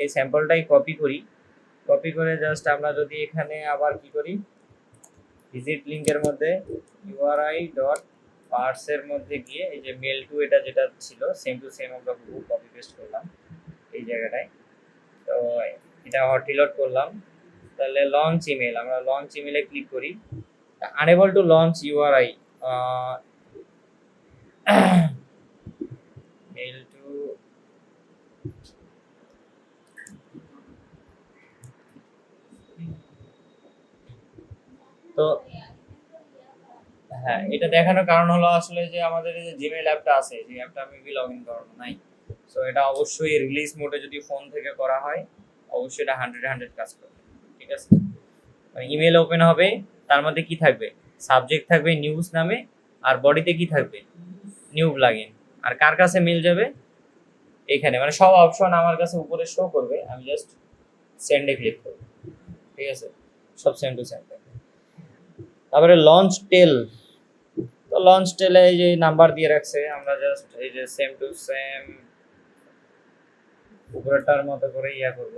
এই স্যাম্পলটাই কপি করি। কপি করে জাস্ট আমরা যদি এখানে আবার কি করি, ভিজিট লিঙ্কের মধ্যে URI.parse এর মধ্যে গিয়ে এই যে মেল টু, এটা যেটা ছিল সেম টু সেম আমরা কপি পেস্ট করলাম এই জায়গাটায়। তো এটা হটরিলোড করলাম, তাহলে লঞ্চ ইমেল, আমরা লঞ্চ ইমেলে ক্লিক করি, unable to launch URI, mailto, তো হ্যাঁ, এটা দেখানোর কারণ হলো আসলে যে আমাদের যে জিমেইল অ্যাপটা আছে, যে অ্যাপটা আমি লগ ইন করানো নাই। সো এটা অবশ্যই রিলিজ মোডে যদি ফোন থেকে করা হয়, অবশ্যই এটা 100 কাজ করবে, ঠিক আছে। ইমেল ওপেন হবে, তার মধ্যে কি থাকবে, সাবজেক্ট থাকবে নিউজ নামে, আর বডিতে কি থাকবে, নিউ প্লাগইন। আর কার কাছে মেল যাবে, এখানে, মানে সব অপশন আমার কাছে উপরে শো করবে, আমি জাস্ট সেন্ডে ক্লিক করব, ঠিক আছে, সব সেম টু সেম। তারপরে লঞ্চ টেল, তো লঞ্চ টেলে এই যে নাম্বার দিয়ে রাখছে, আমরা জাস্ট এই যে সেম টু সেম উপরেরটার মতো করে ইয়া করব।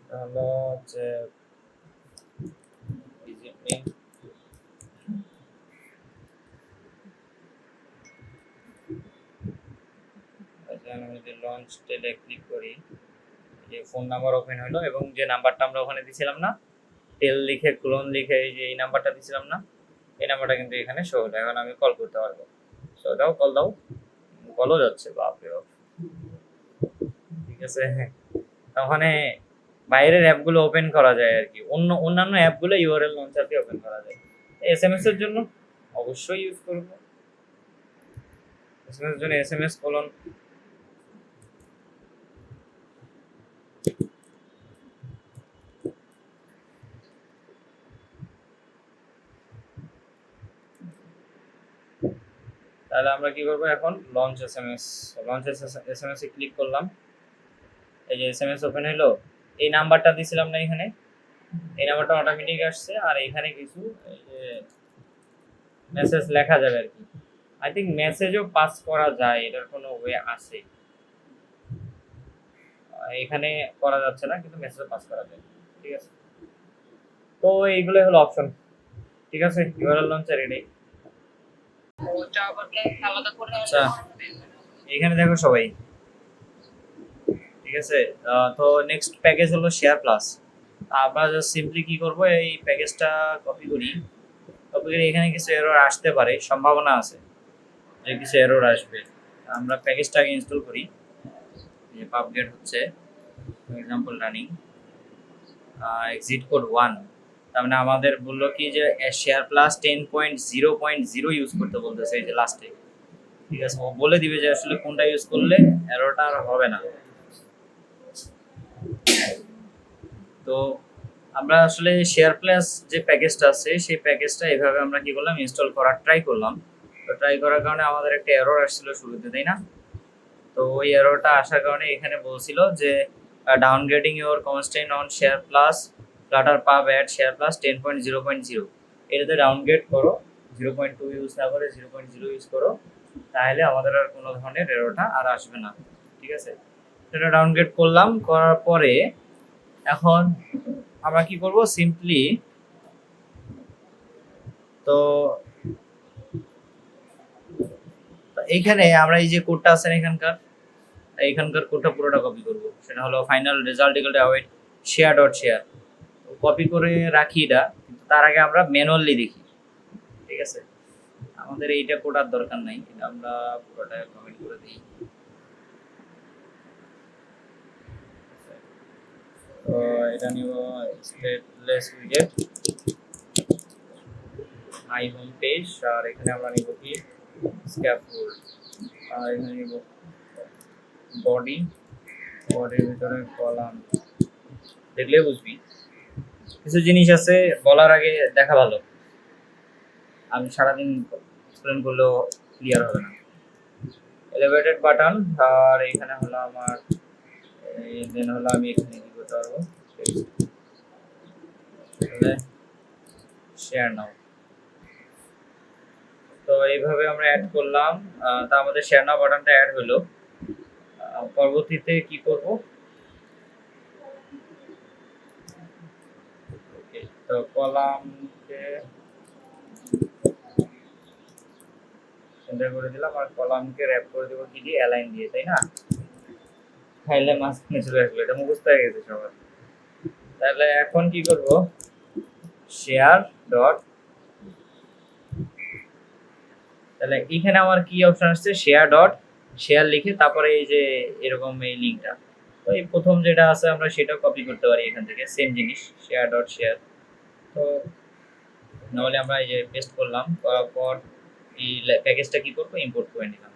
তাহলে হচ্ছে আমি যদি লঞ্চ টেলে ক্লিক করি, যে ফোন নাম্বার ওপেন হলো এবং যে নাম্বারটা আমরা ওখানে দিছিলাম না, টেল লিখে ক্লোন লিখে এই যে এই নাম্বারটা দিছিলাম না, এই নাম্বারটা কিন্তু এখানে শো হলো। এখন আমি কল করতে পারবো। সো দাও, কল দাও, কলও যাচ্ছে, বাপরে বাপ। ঠিক আছে, ওখানে বাইরের অ্যাপগুলো ওপেন করা যায় আর কি, অন্যান্য অ্যাপগুলো ইউআরএল লঞ্চার দিয়ে ওপেন করা যায়। এসএমএস এর জন্য অবশ্যই ইউজ করব। এসএমএস এর জন্য এসএমএস কোলন তাহলে আমরা কি করব এখন, লঞ্চ এসএমএস এ ক্লিক করলাম। এই যে এসএমএস ওপেন হলো, এই নাম্বারটা দিছিলাম না এখানে, এই নাম্বারটা অটোমেটিক আসছে। আর এখানে কিছু এই যে মেসেজ লেখা যাবে আর কি। আই থিঙ্ক মেসেজও পাস করা যায়, এটার কোনো ওয়ে আছে। এখানে করা যাচ্ছে না, কিন্তু মেসেজও পাস করা যায়। ঠিক আছে, তো এইগুলো হলো অপশন। ঠিক আছে, ইউআরএল লঞ্চার রেডি। আচ্ছা, এখানে দেখো সবাই। ঠিক আছে, তো নেক্সট প্যাকেজ হলো শেয়ার প্লাস। আমরা জাস্ট সিম্পলি কি করব, এই প্যাকেজটা কপি করি। এখানে কিছু এরর আসতে পারে, সম্ভাবনা আছে যে কিছু এরর আসবে। আমরা প্যাকেজটাকে ইনস্টল করি। যে পাবগেট হচ্ছে for example running exit code 1, তার মানে আমাদের বললো কি যে শেয়ার প্লাস 10.0.0 ইউজ করতে বলতেছে এই যে লাস্টে। ঠিক আছে, ও বলে দিবে যে আসলে কোনটা ইউজ করলে এররটা আর হবে না। তো আমরা আসলে শেয়ার প্লাস যে প্যাকেজটা আছে সেই প্যাকেজটা এভাবে আমরা কি করলাম, ইনস্টল করার ট্রাই করলাম। তো ট্রাই করার কারণে আমাদের একটা এরর আসছিল শুরুতে, তাই না? তো ওই এররটা আসার কারণে এখানে বলছিল যে downgrading your constant on share plus flutter pub at share plus 10.0.0, এটাতে ডাউনগ্রেড করো, 0.2 ইউজ না করে 0.0 ইউজ করো, তাহলে আমাদের আর কোনো ধরনের এররটা আর আসবে না। ঠিক আছে, সেটা ডাউনগ্রেড করলাম। করার পরে এখন আমরা কি করব, সিম্পলি তো এইখানে আমরা এই যে কোডটা আছে এখানকার কোডটা পুরোটা কপি করব। সেটা হলো final result equal to await share dot share. Copy করে রাখি এটা, কিন্তু তার আগে আমরা ম্যানুয়ালি দেখি। ঠিক আছে, আমাদের এইটা কোডার দরকার নাই, এটা আমরা পুরোটা কমেন্ট করে দিই। তো এটা নিব stateless widget I home page, আর এখানে আমরা নিব কি স্ক্যাফোল্ড, আর এখানে নিব বডির ভিতরে কলাম। দেখলে বুঝবি, কিছু জিনিস আছে বলার আগে দেখা ভালো, আমি সারাদিন এক্সপ্লেন করলেও ক্লিয়ার হবে না। এলিভেটেড বাটন, আর এখানে হলো আমার দেন হলো আমি এখানে কি করতে পারবো, শেয়ার নাও। তো এইভাবে আমরা অ্যাড করলাম। তা আমাদের শেয়ার নাও বাটনটা অ্যাড হলো। পরবর্তীতে কি করব, তো কলামকে সেন্টার করে দিলাম, আর কলামকে র‍্যাপ করে দেবো কি দিয়ে, অ্যালাইন দিয়ে, তাই না? তাহলে মাঝখানে চলে আসলো, এটা মুখস্থ হয়ে গেছে সবার। তাহলে এখন কি করব, শেয়ার ডট, তাহলে এখানে আমার কি অপশন আসছে, শেয়ার ডট শেয়ার লিখে তারপরে এই যে এরকম এই লিঙ্কটা, তো এই প্রথম যেটা আছে আমরা সেটা কপি করতে পারি এখান থেকে, সেম জিনিস শেয়ার ডট শেয়ার। তো নাহলে আমরা এই যে পেস্ট করলাম, করার পর এই প্যাকেজটা কি করব, ইম্পোর্ট করে নিলাম।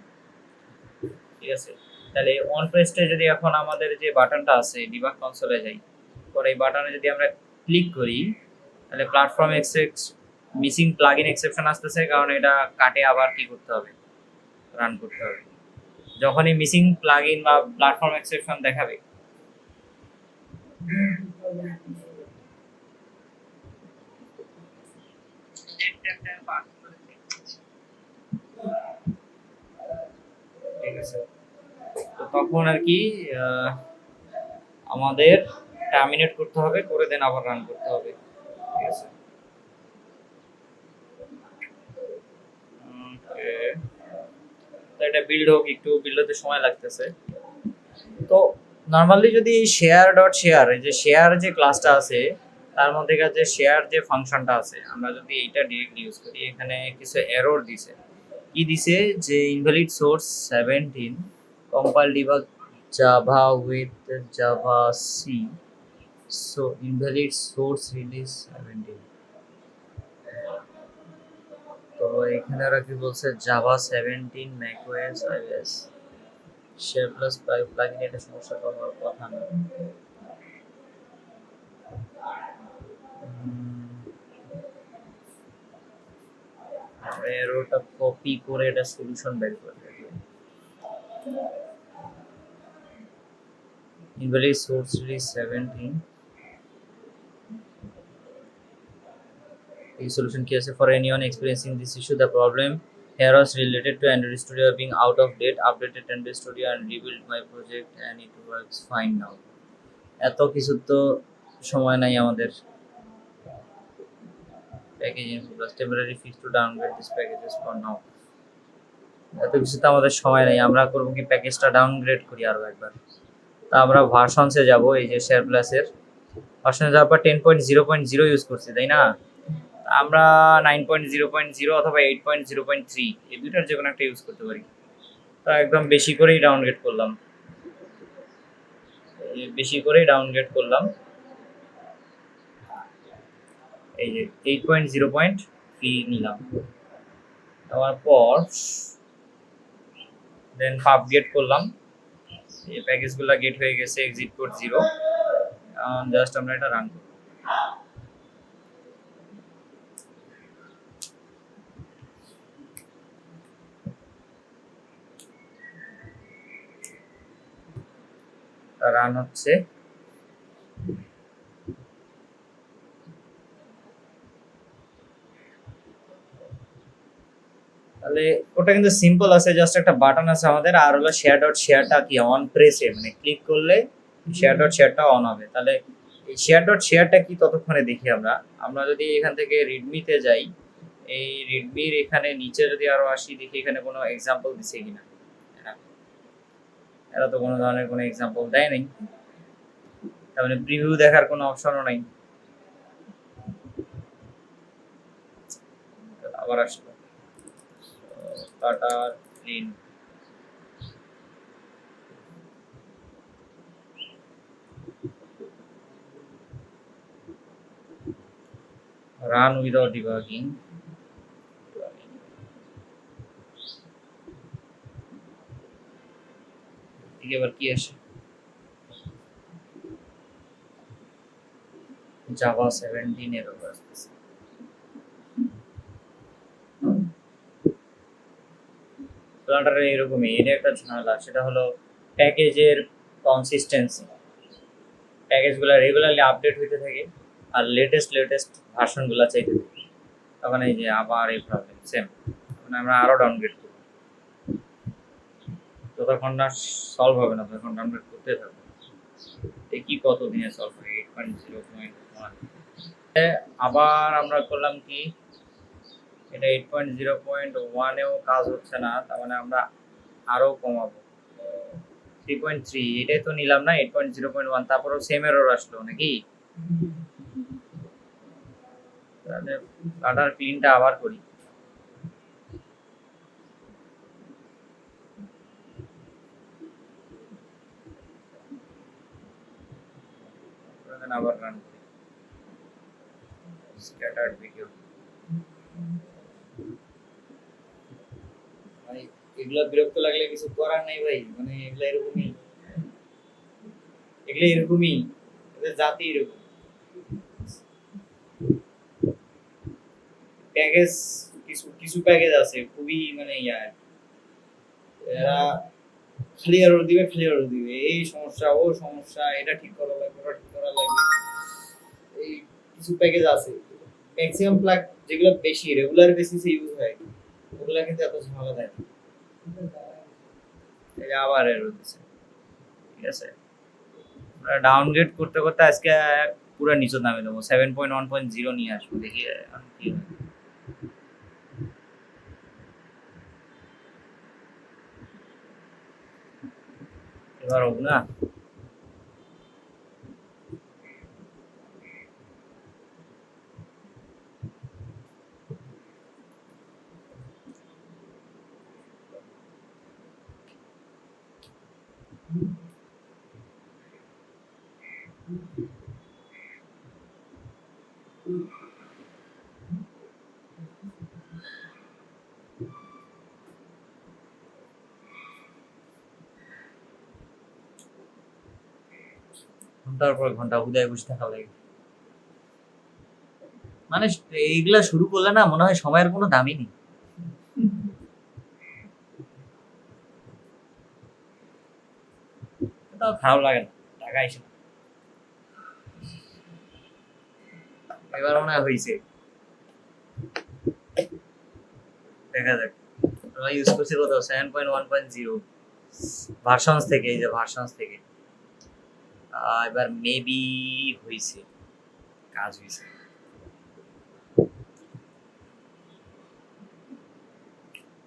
ঠিক আছে, তাহলে অন পেজে যদি এখন আমাদের যে বাটনটা আছে ডিবাগ কনসোলে যাই, পরে এই বাটনে যদি আমরা ক্লিক করি, তাহলে platform access missing plugin exception আসতেছে, কারণ এটা কাটে আবার কি করতে হবে, রান করতে হবে। যখনই মিসিং প্লাগইন বা প্ল্যাটফর্ম এক্সেপশন দেখাবে, ঠিক আছে। তো তখন আর কি আমাদের টার্মিনেট করতে হবে, করে দেন আবার রান করতে হবে, ঠিক আছে। তো এটা বিল্ড হোক, একটু বিল্ড হতে সময় লাগতেছে। তো নর্মালি যদি শেয়ার ডট শেয়ার, এই যে শেয়ার যে ক্লাসটা আছে তার মধ্যে যে শেয়ার যে ফাংশনটা আছে, আমরা যদি এইটা ডিরেক্টলি ইউজ করি, এখানে কিছু এরর দিছে। কি দিছে যে invalid source 17 compile debug Java with javac, so invalid source release 17। তো এখানে ওরা কি বলছে, Java 17 macOS iOS share plus plugin, এটা সমস্যা হওয়ার কথা না। এরোটা কপি করে এটা সলিউশন বের করতে হবে। ইনভ্যালিড সোর্স রিলিজ 17, এই সলিউশন কি আছে? For anyone experiencing this issue, the problem here was related to Android Studio being out of date, updated Android Studio and rebuilt my project and it works fine now. এত কিছু তো সময় নাই আমাদের। Package info plus temporary fix to downgrade this packages for now. এত কিছু তো আমাদের সময় নাই, আমরা করবো কি প্যাকেজটা ডাউনগ্রেড করি আরো একবার। তা আমরা ভার্সনসে যাব, এই যে শেয়ার প্লাসের ভার্সনে যাওয়ার পর 10.0.0 ইউজ করছি, তাই না? আমরা 9.0.0 অথবা 8.0.3 এই দুইটার যে কোনো একটা ইউজ করতে পারি। তো একদম বেশি করেই ডাউনগ্রেড করলাম, এই যে 8.0.3 নিলাম। নেওয়ার পর দেন পাব গেট করলাম, এই প্যাকেজগুলো গেট হয়ে গেছে, এক্সিট কোড 0। জাস্ট আমরা এটা রান করব। রান হচ্ছে। তাহলে ওটা কিন্তু সিম্পল আছে, জাস্ট একটা বাটন আছে আমাদের, আর হলো শেয়ার ডট শেয়ারটা কি অন প্রেসে, মানে ক্লিক করলে শেয়ার ডট শেয়ারটা অন হবে। তাহলে এই শেয়ার ডট শেয়ারটা কি ততক্ষণে দেখি আমরা যদি এখান থেকে রিডমিতে যাই, এই রিডমির এখানে নিচে যদি আরো আসি, দেখি এখানে কোনো এক্সাম্পল দিছে কিনা। এরা তো কোনো ধরনের কোনো এক্সাম্পল দেয় নাই, তার মানে প্রিভিউ দেখার কোনো অপশনও নাই। আবার আসলো starter clean, run without debugging. এবার কি আসে, জাভা 17 এর উপর আসতেছে। ফ্লাটারে এরকমই, এটা একটা ঝামেলা, সেটা হলো প্যাকেজের কনসিস্টেন্সি। প্যাকেজগুলো রেগুলারলি আপডেট হইতে থাকে আর লেটেস্ট ভার্সনগুলো চাইতে থাকে, তখন এই যে আবার এই প্রবলেম সেম, মানে আমরা আরো ডাউনগ্রেড করব, ততক্ষণ না সলভ হবে না, তখন ডাউনগ্রেড করতে থাকবো। দেখি কত দিনে সলভ হয়। 8.0.1 আবার আমরা করলাম কি, এটা 8.0.1 এও কাজ হচ্ছে না, তার মানে আমরা আরো কমাবো 3.3, এটাই তো নিলাম না 8.0.1, তারপরেও সেম এরর আসলো নাকি? তাহলে ফ্লাটার ক্লিনটা আবার করি। আবার রান করি স্ক্যাটার্ড ভিডিও। ভাই এগুলো বিরক্ত লাগলে কিছু করার নাই ভাই, মানে এগুলো এরকমই, এদের জাতি এরকম। প্যাকেজ কিছু প্যাকেজ আছে খুবই মানে এরা খালি এরর দিবে, এই সমস্যা ও সমস্যা, এটা ঠিক করা লাগবে, ওটা ঠিক করা লাগবে। এই কিছু প্যাকেজ আছে, ম্যাক্সিমাম প্লাগ যেগুলো বেশি রেগুলার বেসিসে ইউজ হয়, ওগুলা কিন্তু এত ঝামেলা দেয় না। এই যে আবার এরর দিচ্ছে। ঠিক আছে, ডাউনগ্রেড করতে করতে আজকে পুরো নিচে নামে দেবো, 7.1.0 নিয়ে আসবো, দেখি কি হয়। এবার হোক না। ঘন্টার পর ঘন্টা উদয় বসে থাকা লাগে, মানে এইগুলা শুরু করলে না মনে হয় সময়ের কোনো দামই নেই। তাও খারাপ লাগে না, টাকা এসে না। এবার মনে হয় হয়েছে, দেখা যাক। আমরা ইউজ করছি কত, 7.1.0 ভার্সনস থেকে, এই যে ভার্সনস থেকে। এবার মেবি হয়েছে, কাজ হয়েছে।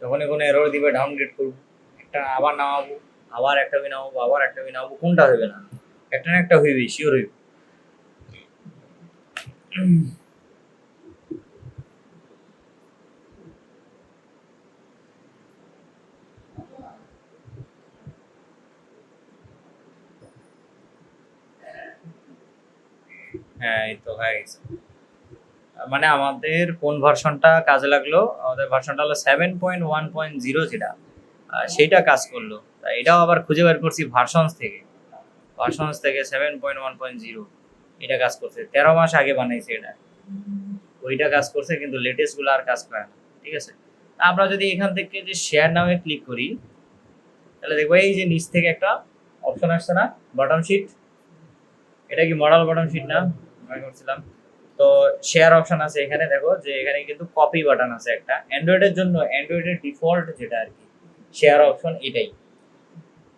যখনই কোনো এরর দিবে ডাউনগ্রেড করবো, একটা আবার নামাবো, আবার একটা নামাবো, আবার একটা নামাবো, কোনটা হবে না, একটা না একটা হইবে, শিওর হইবে। হ্যাঁ, এই তো হয়ে গেছে। মানে আমাদের কোন ভার্সনটা কাজে লাগলো, আমাদের ভার্সনটা হলো 7.1.0 যেটা, সেইটা কাজ করলো। এটাও আবার খুঁজে বের করছি ভার্সনস থেকে, 7.1.0 এটা কাজ করছে, 13 মাস আগে বানাইছে এটা, ওইটা কাজ করছে, কিন্তু লেটেস্ট গুলো আর কাজ করে না। ঠিক আছে, আমরা যদি এখান থেকে যে শেয়ার নামে ক্লিক করি, তাহলে দেখবো এই যে নিচ থেকে একটা অপশন আসছে না, বটম শিট। এটা কি মডেল বটম শিট না, মনে করছিলাম। তো শেয়ার অপশন আছে এখানে, দেখো যে এখানে কিন্তু কপি বাটন আছে একটা। অ্যান্ড্রয়েডের জন্য অ্যান্ড্রয়েডের ডিফল্ট যেটা আর কি শেয়ার অপশন এটাই।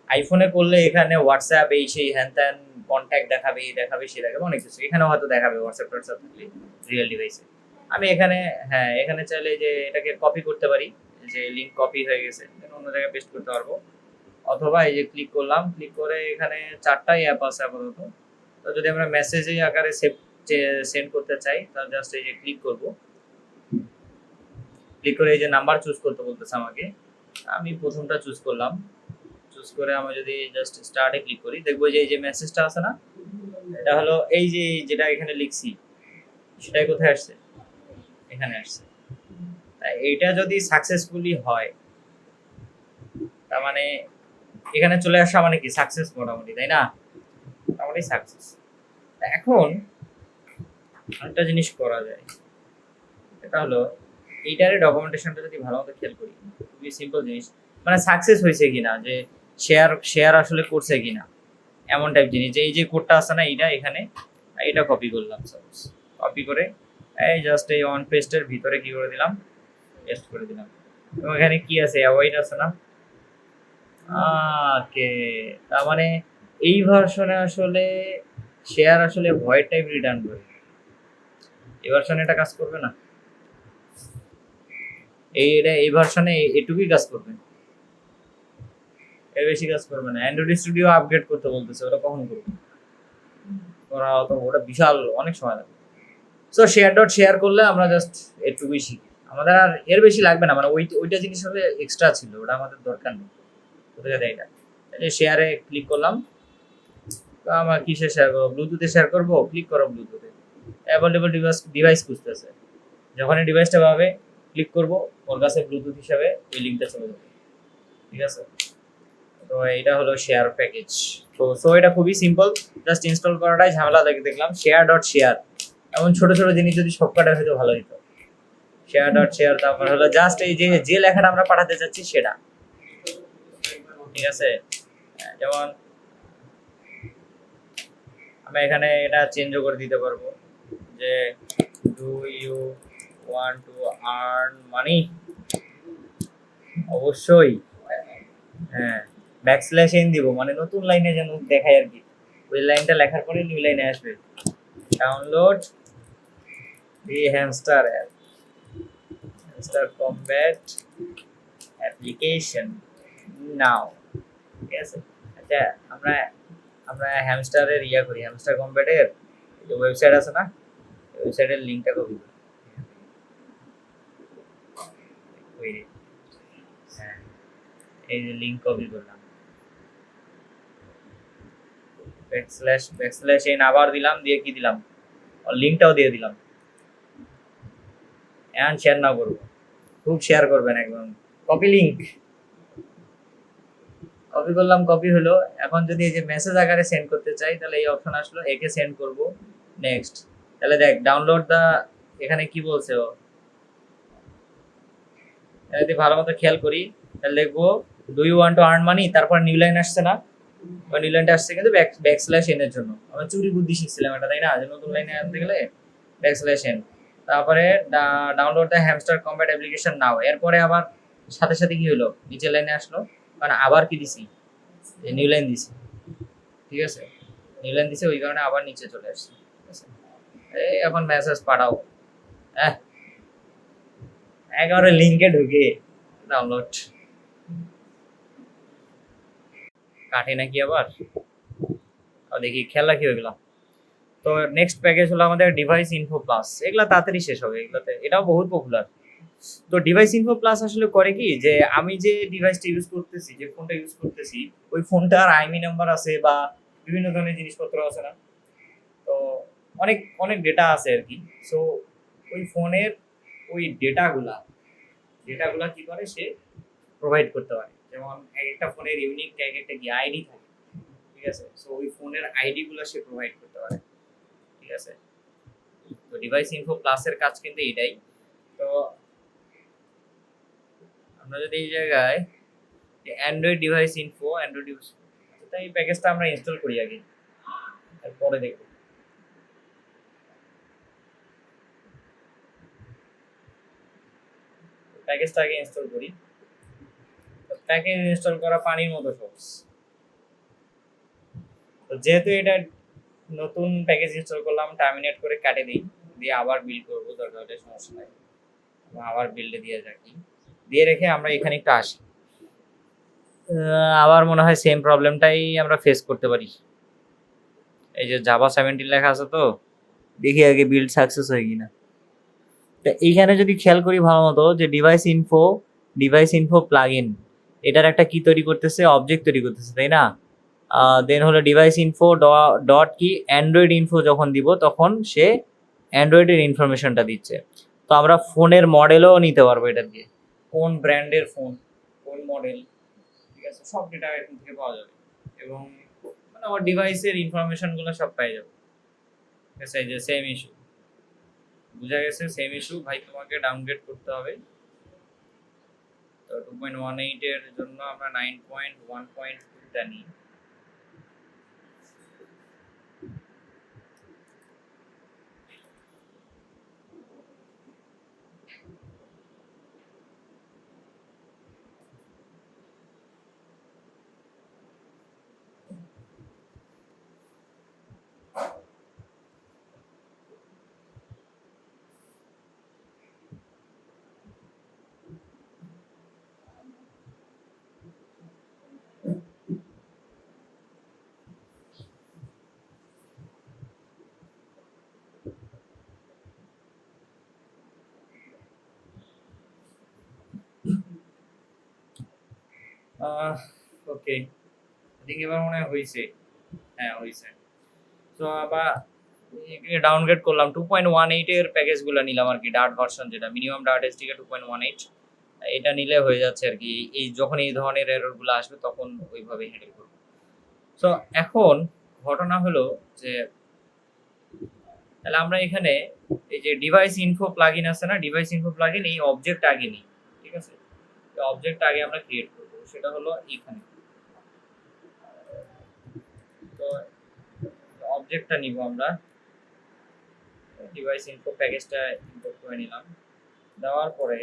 আইফোনে করলে এখানে হোয়াটসঅ্যাপ এই সেই হ্যান ত্যান কন্ট্যাক্ট দেখাবে, দেখাবে সে দেখাবে অনেক কিছু, এখানে হয়তো দেখাবে হোয়াটসঅ্যাপ টোয়াটসঅ্যাপ থাকলে রিয়েল ডিভাইসে। আমি এখানে, হ্যাঁ এখানে চাইলে যে এটাকে কপি করতে পারি, যে লিঙ্ক কপি হয়ে গেছে অন্য জায়গায় পেস্ট করতে পারবো, অথবা এই যে ক্লিক করলাম, ক্লিক করে এখানে 4টাই অ্যাপ আছে আপাতত। তো যদি আমরা মেসেজ আকারে সেন্ড করতে চাই, তাহলে জাস্ট এই যে ক্লিক করব, ক্লিক করে এই যে নাম্বার চুজ করতে বলতেছে আমাকে, আমি প্রথমটা চুজ করলাম। চুজ করে আমি যদি জাস্ট স্টার্টে ক্লিক করি, দেখবো যে এই যে মেসেজটা আছে না, এটা হলো এই যে যেটা এখানে লিখছি সেটাই কোথায় আসছে, এখানে আসছে। এইটা যদি সাকসেসফুলি হয়, তার মানে এখানে চলে আসা মানে কি সাকসেস মোটামুটি, তাই না? মোটামুটি সাকসেস। এখন একটা জিনিস করা যায়, এটা হলো এইটারে ডকুমেন্টেশনটা যদি ভালো মতো খেয়াল করি, খুবই সিম্পল জিনিস, মানে সাকসেস হয়েছে কিনা, যে শেয়ার আসলে করছে কিনা, এমন টাইপ জিনিস। যে এই যে কোডটা আছে না, এইটা এখানে, এটা কপি করলাম, সাপোজ কপি করে এই জাস্ট এই অন পেস্টের ভিতরে কি করে দিলাম, পেস্ট করে দিলাম। এবং এখানে কি আছে, অ্যাভয়েড আছে না, ওকে। তার মানে এই ভার্সনে আসলে শেয়ার আসলে ভয়েড টাইপ রিটার্ন করে, এই ভার্সনে এটা কাজ করবে না, এই ভার্সনে এটুকুই কাজ করবে, এর বেশি কাজ করবে না। অ্যান্ড্রয়েড স্টুডিও আপগ্রেড করতে বলতেছে, ওটা কখন করবে, ওটা বিশাল অনেক সময় লাগবে। সো শেয়ার করলে আমরা জাস্ট এটুকুই শিখি, আমাদের আর এর বেশি লাগবে না। মানে ওইটা জিনিস হবে এক্সট্রা ছিল, ওটা আমাদের দরকার নেই। কোথায় দেয় এটা, শেয়ারে ক্লিক করলাম, আমার কিসে শেয়ার করবো, ব্লুটুথে শেয়ার করবো, ক্লিক করো ব্লুটুথে, অ্যাভেলেবল ডিভাইস খুঁজতেছে, যখনই ডিভাইসটা পাবে ক্লিক করবো, ওর কাছে ব্লুটুথ হিসাবে এই লিঙ্কটা চলে যাবে। ঠিক আছে, তো এটা হলো শেয়ার প্যাকেজ। সো এটা খুবই সিম্পল, জাস্ট ইনস্টল করাটাই ঝামেলা দেখলাম। শেয়ার, এমন ছোট ছোট জিনিস যদি সবকটা হয়তো ভালো হতো। শেয়ার, তারপর হলো জাস্ট এই যে লেখাটা আমরা পাঠাতে চাচ্ছি সেটা। ঠিক আছে, যেমন আমরা এখানে এটা চেঞ্জও করে দিতে পারবো, যে do you want to earn money, অবশ্যই হ্যাঁ, ব্যাকস্ল্যাশ এন দিব, মানে নতুন লাইনে যেন দেখায় আর কি। ওই লাইনটা লেখার পরে নিউ লাইনে আসবে, ডাউনলোড দি হ্যামস্টার কমব্যাট অ্যাপ্লিকেশন নাও। ঠিক আছে, আচ্ছা আমরা আমরা হ্যামস্টারের করি, হ্যামস্টার কমব্যাটের যে ওয়েবসাইট আছে না, ওয়েবসাইটের লিঙ্কটা কপি করি। হ্যাঁ, এই যে লিঙ্ক কপি করলাম, ব্যাকস্ল্যাশ এন আবার দিলাম, দিয়ে কি দিলাম, লিঙ্কটাও দিয়ে দিলাম। এখন শেয়ার না করবো, খুব শেয়ার করবেন একদম। কপি লিঙ্ক কপি করলাম, কপি হলো। এখন যদি এই যে মেসেজ আকারে সেন্ড করতে চাই, তাহলে এই অপশন আসলো, একে সেন্ড করব, নেক্সট। তাহলে দেখ ডাউনলোড দা, এখানে কি বলছে ও, যদি ভালো মতো খেয়াল করি তাহলে দেখবো do you want to earn money, তারপর নিউ লাইন আসছে না, ওই নিউ লাইনটা আসছে কিন্তু ব্যাকস্ল্যাশ এন এর জন্য। আমরা চুরি বুদ্ধি শিখছিলাম এটা, তাই না, যে নতুন লাইনে আনতে গেলে ব্যাকস্ল্যাশ এন। তারপরে download the hamster combat application now, এরপরে আবার সাথে সাথে কি হলো, নিচের লাইনে আসলো, কারণ আবার কি দিছি, নিউ লাইন দিছি। ঠিক আছে, নিউ লাইন দিছে, ওই কারণে আবার নিচে চলে আসছে। ঠিক আছে, এই এখন মেসেজ পাঠাও, একেবারে লিঙ্কে ঢুকে ডাউনলোড, কাটে নাকি আবার, দেখি খেয়াল রাখি ওইগুলো। তো নেক্সট প্যাকেজ হলো আমাদের ডিভাইস ইনফো প্লাস, এগুলা তাড়াতাড়ি শেষ হবে, এগুলোতে এটাও বহুত পপুলার। তো ডিভাইস ইনফো প্লাস আসলে করে কি, যে আমি যে ডিভাইসটা ইউজ করতেছি, যে ফোনটা ইউজ করতেছি, ওই ফোনটার আইমি নাম্বার আছে বা বিভিন্ন ধরনের জিনিসপত্র আছে না, তো অনেক অনেক ডেটা আছে আর কি। সো ওই ফোনের ওই ডেটাগুলা কি করে, সে প্রোভাইড করতে পারে। যেমন এক একটা ফোনের ইউনিক এক একটা কি আইডি থাকে, ঠিক আছে, সো ওই ফোনের আইডি গুলো সে প্রোভাইড করতে পারে। ঠিক আছে, তো ডিভাইস ইনফো প্লাসের কাজ কিন্তু এটাই। তো আমরা যদি এই জায়গায় অ্যান্ড্রয়েড ডিভাইস ইনফো, তো এই প্যাকেজটা আমরা ইনস্টল করি আগে, তারপরে দেখব। প্যাকেজটা আগে ইনস্টল করি। প্যাকেজ ইনস্টল করা পানির মতো সহজ। তো যেহেতু এটা নতুন প্যাকেজ ইনস্টল করলাম, টার্মিনেট করে কাটে দিই, দিয়ে আবার বিল্ড করবো, দরকার হলে সমস্যা নাই, আবার বিল্ডে দিয়ে রাখি, দিয়ে রেখে আমরা এখানে একটু আসি। আবার মনে হয় সেম প্রবলেমটাই আমরা ফেস করতে পারি। এই যে জাভা 17 লেখা আছে, তো দেখি আগে বিল্ড সাকসেস হয় কিনা। তো এইখানে যদি খেয়াল করি ভালো মতো, যে ডিভাইস ইনফো প্লাগইন, এটার একটা কি তৈরি করতেছে, অবজেক্ট তৈরি করতেছে, তাই না। দেন হলো ডিভাইস ইনফো ডট কি অ্যান্ড্রয়েড ইনফো যখন দিব, তখন সে অ্যান্ড্রয়েডের ইনফরমেশনটা দিচ্ছে। তো আমরা ফোনের মডেলও নিতে পারবো এটা দিয়ে, কোন ব্র্যান্ডের ফোন, কোন মডেল, ঠিক আছে, সব ডেটা এখান থেকে পাওয়া যাবে, এবং মানে আমার ডিভাইসের ইনফরমেশনগুলো সব পেয়ে যাবে। ঠিক আছে, এই যে সেম ইস্যু, বুঝা গেছে, সেম ইস্যু ভাই, তোমাকে ডাউনগ্রেড করতে হবে। তো 2.18 এর জন্য আমরা 9.1.2টা নিই। ওকে, ঠিক এবার মনে হয় হয়েছে, হ্যাঁ হয়েছে। তো আবার ডাউনগ্রেড করলাম, 2.18 এর প্যাকেজগুলো নিলাম আর কি, ডার্ট ভার্সন, যেটা মিনিমাম ডার্ট এসডিকে 2.18, এটা নিলে হয়ে যাচ্ছে আর কি। এই যখন এই ধরনের এররগুলো আসবে, তখন ওইভাবে হ্যান্ডেল করব। তো এখন ঘটনা হলো যে, তাহলে আমরা এখানে এই যে ডিভাইস ইনফো প্লাগইন আছে না, ডিভাইস ইনফো প্লাগইন, এই অবজেক্ট আগে নিই। ঠিক আছে, এই অবজেক্ট আগে আমরা ক্রিয়েট করব, সেটা হলো এখানে। তো অবজেক্টটা নিব আমরা, ডিভাইস ইনফো প্যাকেজটা ইম্পোর্ট করে নিলাম, দেওয়ার পরে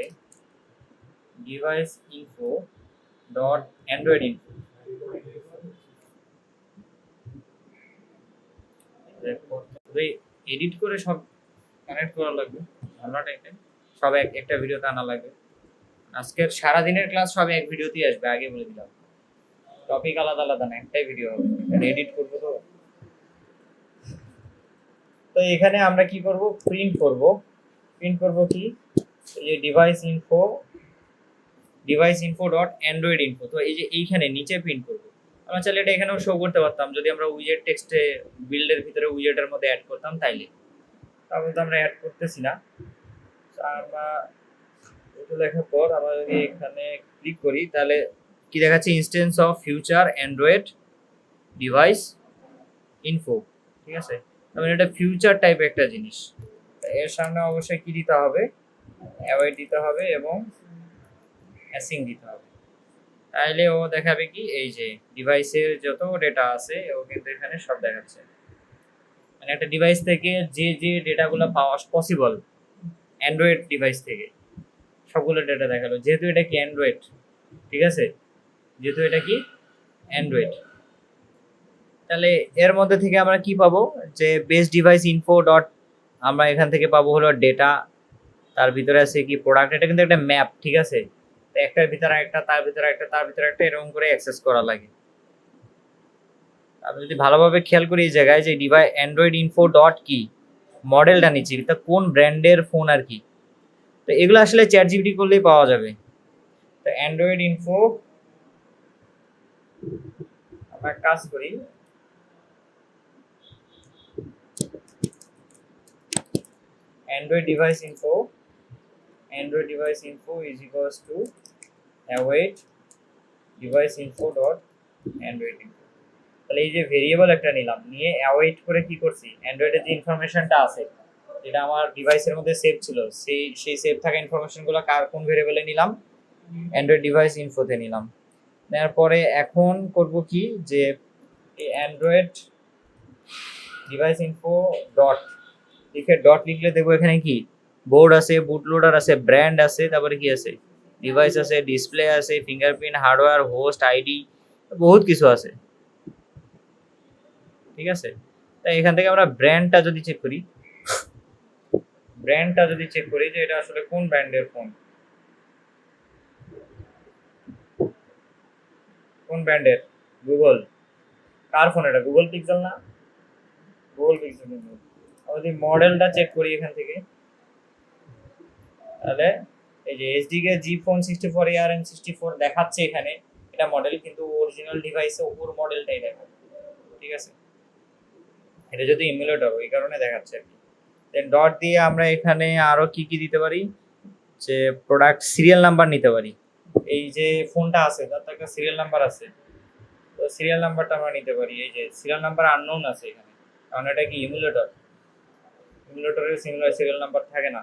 device info dot Android info, তবে এডিট করে সব কানেক্ট করা লাগবে, ঝামেলাটা এটাই, সব একটা ভিডিওতে আনা লাগবে। আজকের সারাদিনের ক্লাস সব এক ভিডিওতেই আসবে, আগে বলে দিলাম। টপিক আলাদা আলাদা না, একটাই ভিডিও হবে, এডিট করবো তো। তো এখানে আমরা কি করব, প্রিন্ট করব কি, এই যে device info dot Android info. তো এই যে এইখানে নিচে প্রিন্ট করব। আমরা চাইলে এটা এখানেও শো করতে পারতাম যদি আমরা উইজেট টেক্সটে বিল্ডের ভিতরে উইজেটের মধ্যে অ্যাড করতাম তাইলে, তাহলে তো আমরা অ্যাড করতেছি না। আমরা এটা লেখার পর আমরা যদি এখানে ক্লিক করি তাহলে কি দেখাচ্ছে, instance of future Android device info. ঠিক আছে, তাহলে এটা ফিউচার টাইপ একটা জিনিস। এর সামনে অবশ্যই কি দিতে হবে, অ্যাওয়েট দিতে হবে এবং অ্যাসিং দিতে হবে। তাহলে ও দেখাবে কি, এই যে ডিভাইসের যত ডেটা আছে ও কিন্তু এখানে সব দেখাচ্ছে। মানে একটা ডিভাইস থেকে যে যে ডেটাগুলো পাওয়া পসিবল অ্যান্ড্রয়েড ডিভাইস থেকে সবগুলো ডেটা দেখালো, যেহেতু এটা কি অ্যান্ড্রয়েড। ঠিক আছে, যেহেতু এটা কি অ্যান্ড্রয়েড, তাহলে এর মধ্যে থেকে আমরা কি পাবো, যে বেস ডিভাইস ইনফো ডট, আমরা এখান থেকে পাবো হলো ডেটা, তার ভিতরে আছে কি প্রোডাক্ট। এটা কিন্তু একটা ম্যাপ। ঠিক আছে, একটার ভিতরে একটা, তার ভিতরে একটা, তার ভিতরে একটা, এরকম করে অ্যাক্সেস করা লাগে। আমি যদি ভালোভাবে খেয়াল করি এই জায়গায় যে ডিভাইস অ্যান্ড্রয়েড ইনফো ডট কি মডেলটা নিচ্ছি, তা কোন ব্র্যান্ডের ফোন আর কি, তো এগুলো আসলে চ্যাট জিপিটি করলেই পাওয়া যাবে। তো অ্যান্ড্রয়েড ইনফো, আমরা কাজ করি, Android device info is equals to await device info dot Android info. তাহলে এই যে ভেরিয়েবল একটা নিলাম, নিয়ে অ্যাওয়েট করে কি করছি, অ্যান্ড্রয়েডের যে ইনফরমেশনটা আছে যেটা আমার ডিভাইসের মধ্যে সেভ ছিল, সেই সেভ থাকা ইনফরমেশনগুলো কার কোন ভেরিয়েবলে নিলাম, অ্যান্ড্রয়েড ডিভাইস ইনফোতে নিলাম। নেওয়ার পরে এখন করব কি, যে এই অ্যান্ড্রয়েড ডিভাইস ইনফো ডট লিখে, ডট লিখলে দেখবো এখানে কি বোর্ড আছে, বুট লোডার আছে, ব্র্যান্ড আছে, তারপরে কি আছে, ডিভাইস আছে, ডিসপ্লে আছে, ফিঙ্গারপ্রিন্ট, হার্ডওয়্যার, হোস্ট, আইডি, বহুত কিছু আছে। ঠিক আছে, তাই এখান থেকে আমরা ব্র্যান্ডটা যদি চেক করি, যে এটা আসলে কোন ব্র্যান্ডের ফোন, কোন ব্র্যান্ডের, গুগল, কার ফোন এটা, গুগল পিক্সেল না, গুগল পিক্সেল। যদি মডেলটা চেক করি এখান থেকে, তাহলে এই যে এসডিকে জি ফোন 64 ARM 64 দেখাচ্ছে এখানে, এটা মডেল, কিন্তু অরিজিনাল ডিভাইসে ওর মডেলটাই দেখাবে। ঠিক আছে, এটা যদি ইমুলেটর ওই কারণে দেখাচ্ছে আর কি। দেন ডট দিয়ে আমরা এখানে আরো কি কি দিতে পারি, যে প্রোডাক্ট সিরিয়াল নাম্বার নিতে পারি। এই যে ফোনটা আছে তার তো একটা সিরিয়াল নাম্বার আছে, তো সিরিয়াল নাম্বারটা আমরা নিতে পারি। এই যে সিরিয়াল নাম্বার আননোন আছে এখানে, কারণ এটা কি ইমুলেটরের সিরিয়াল নাম্বার থাকে না।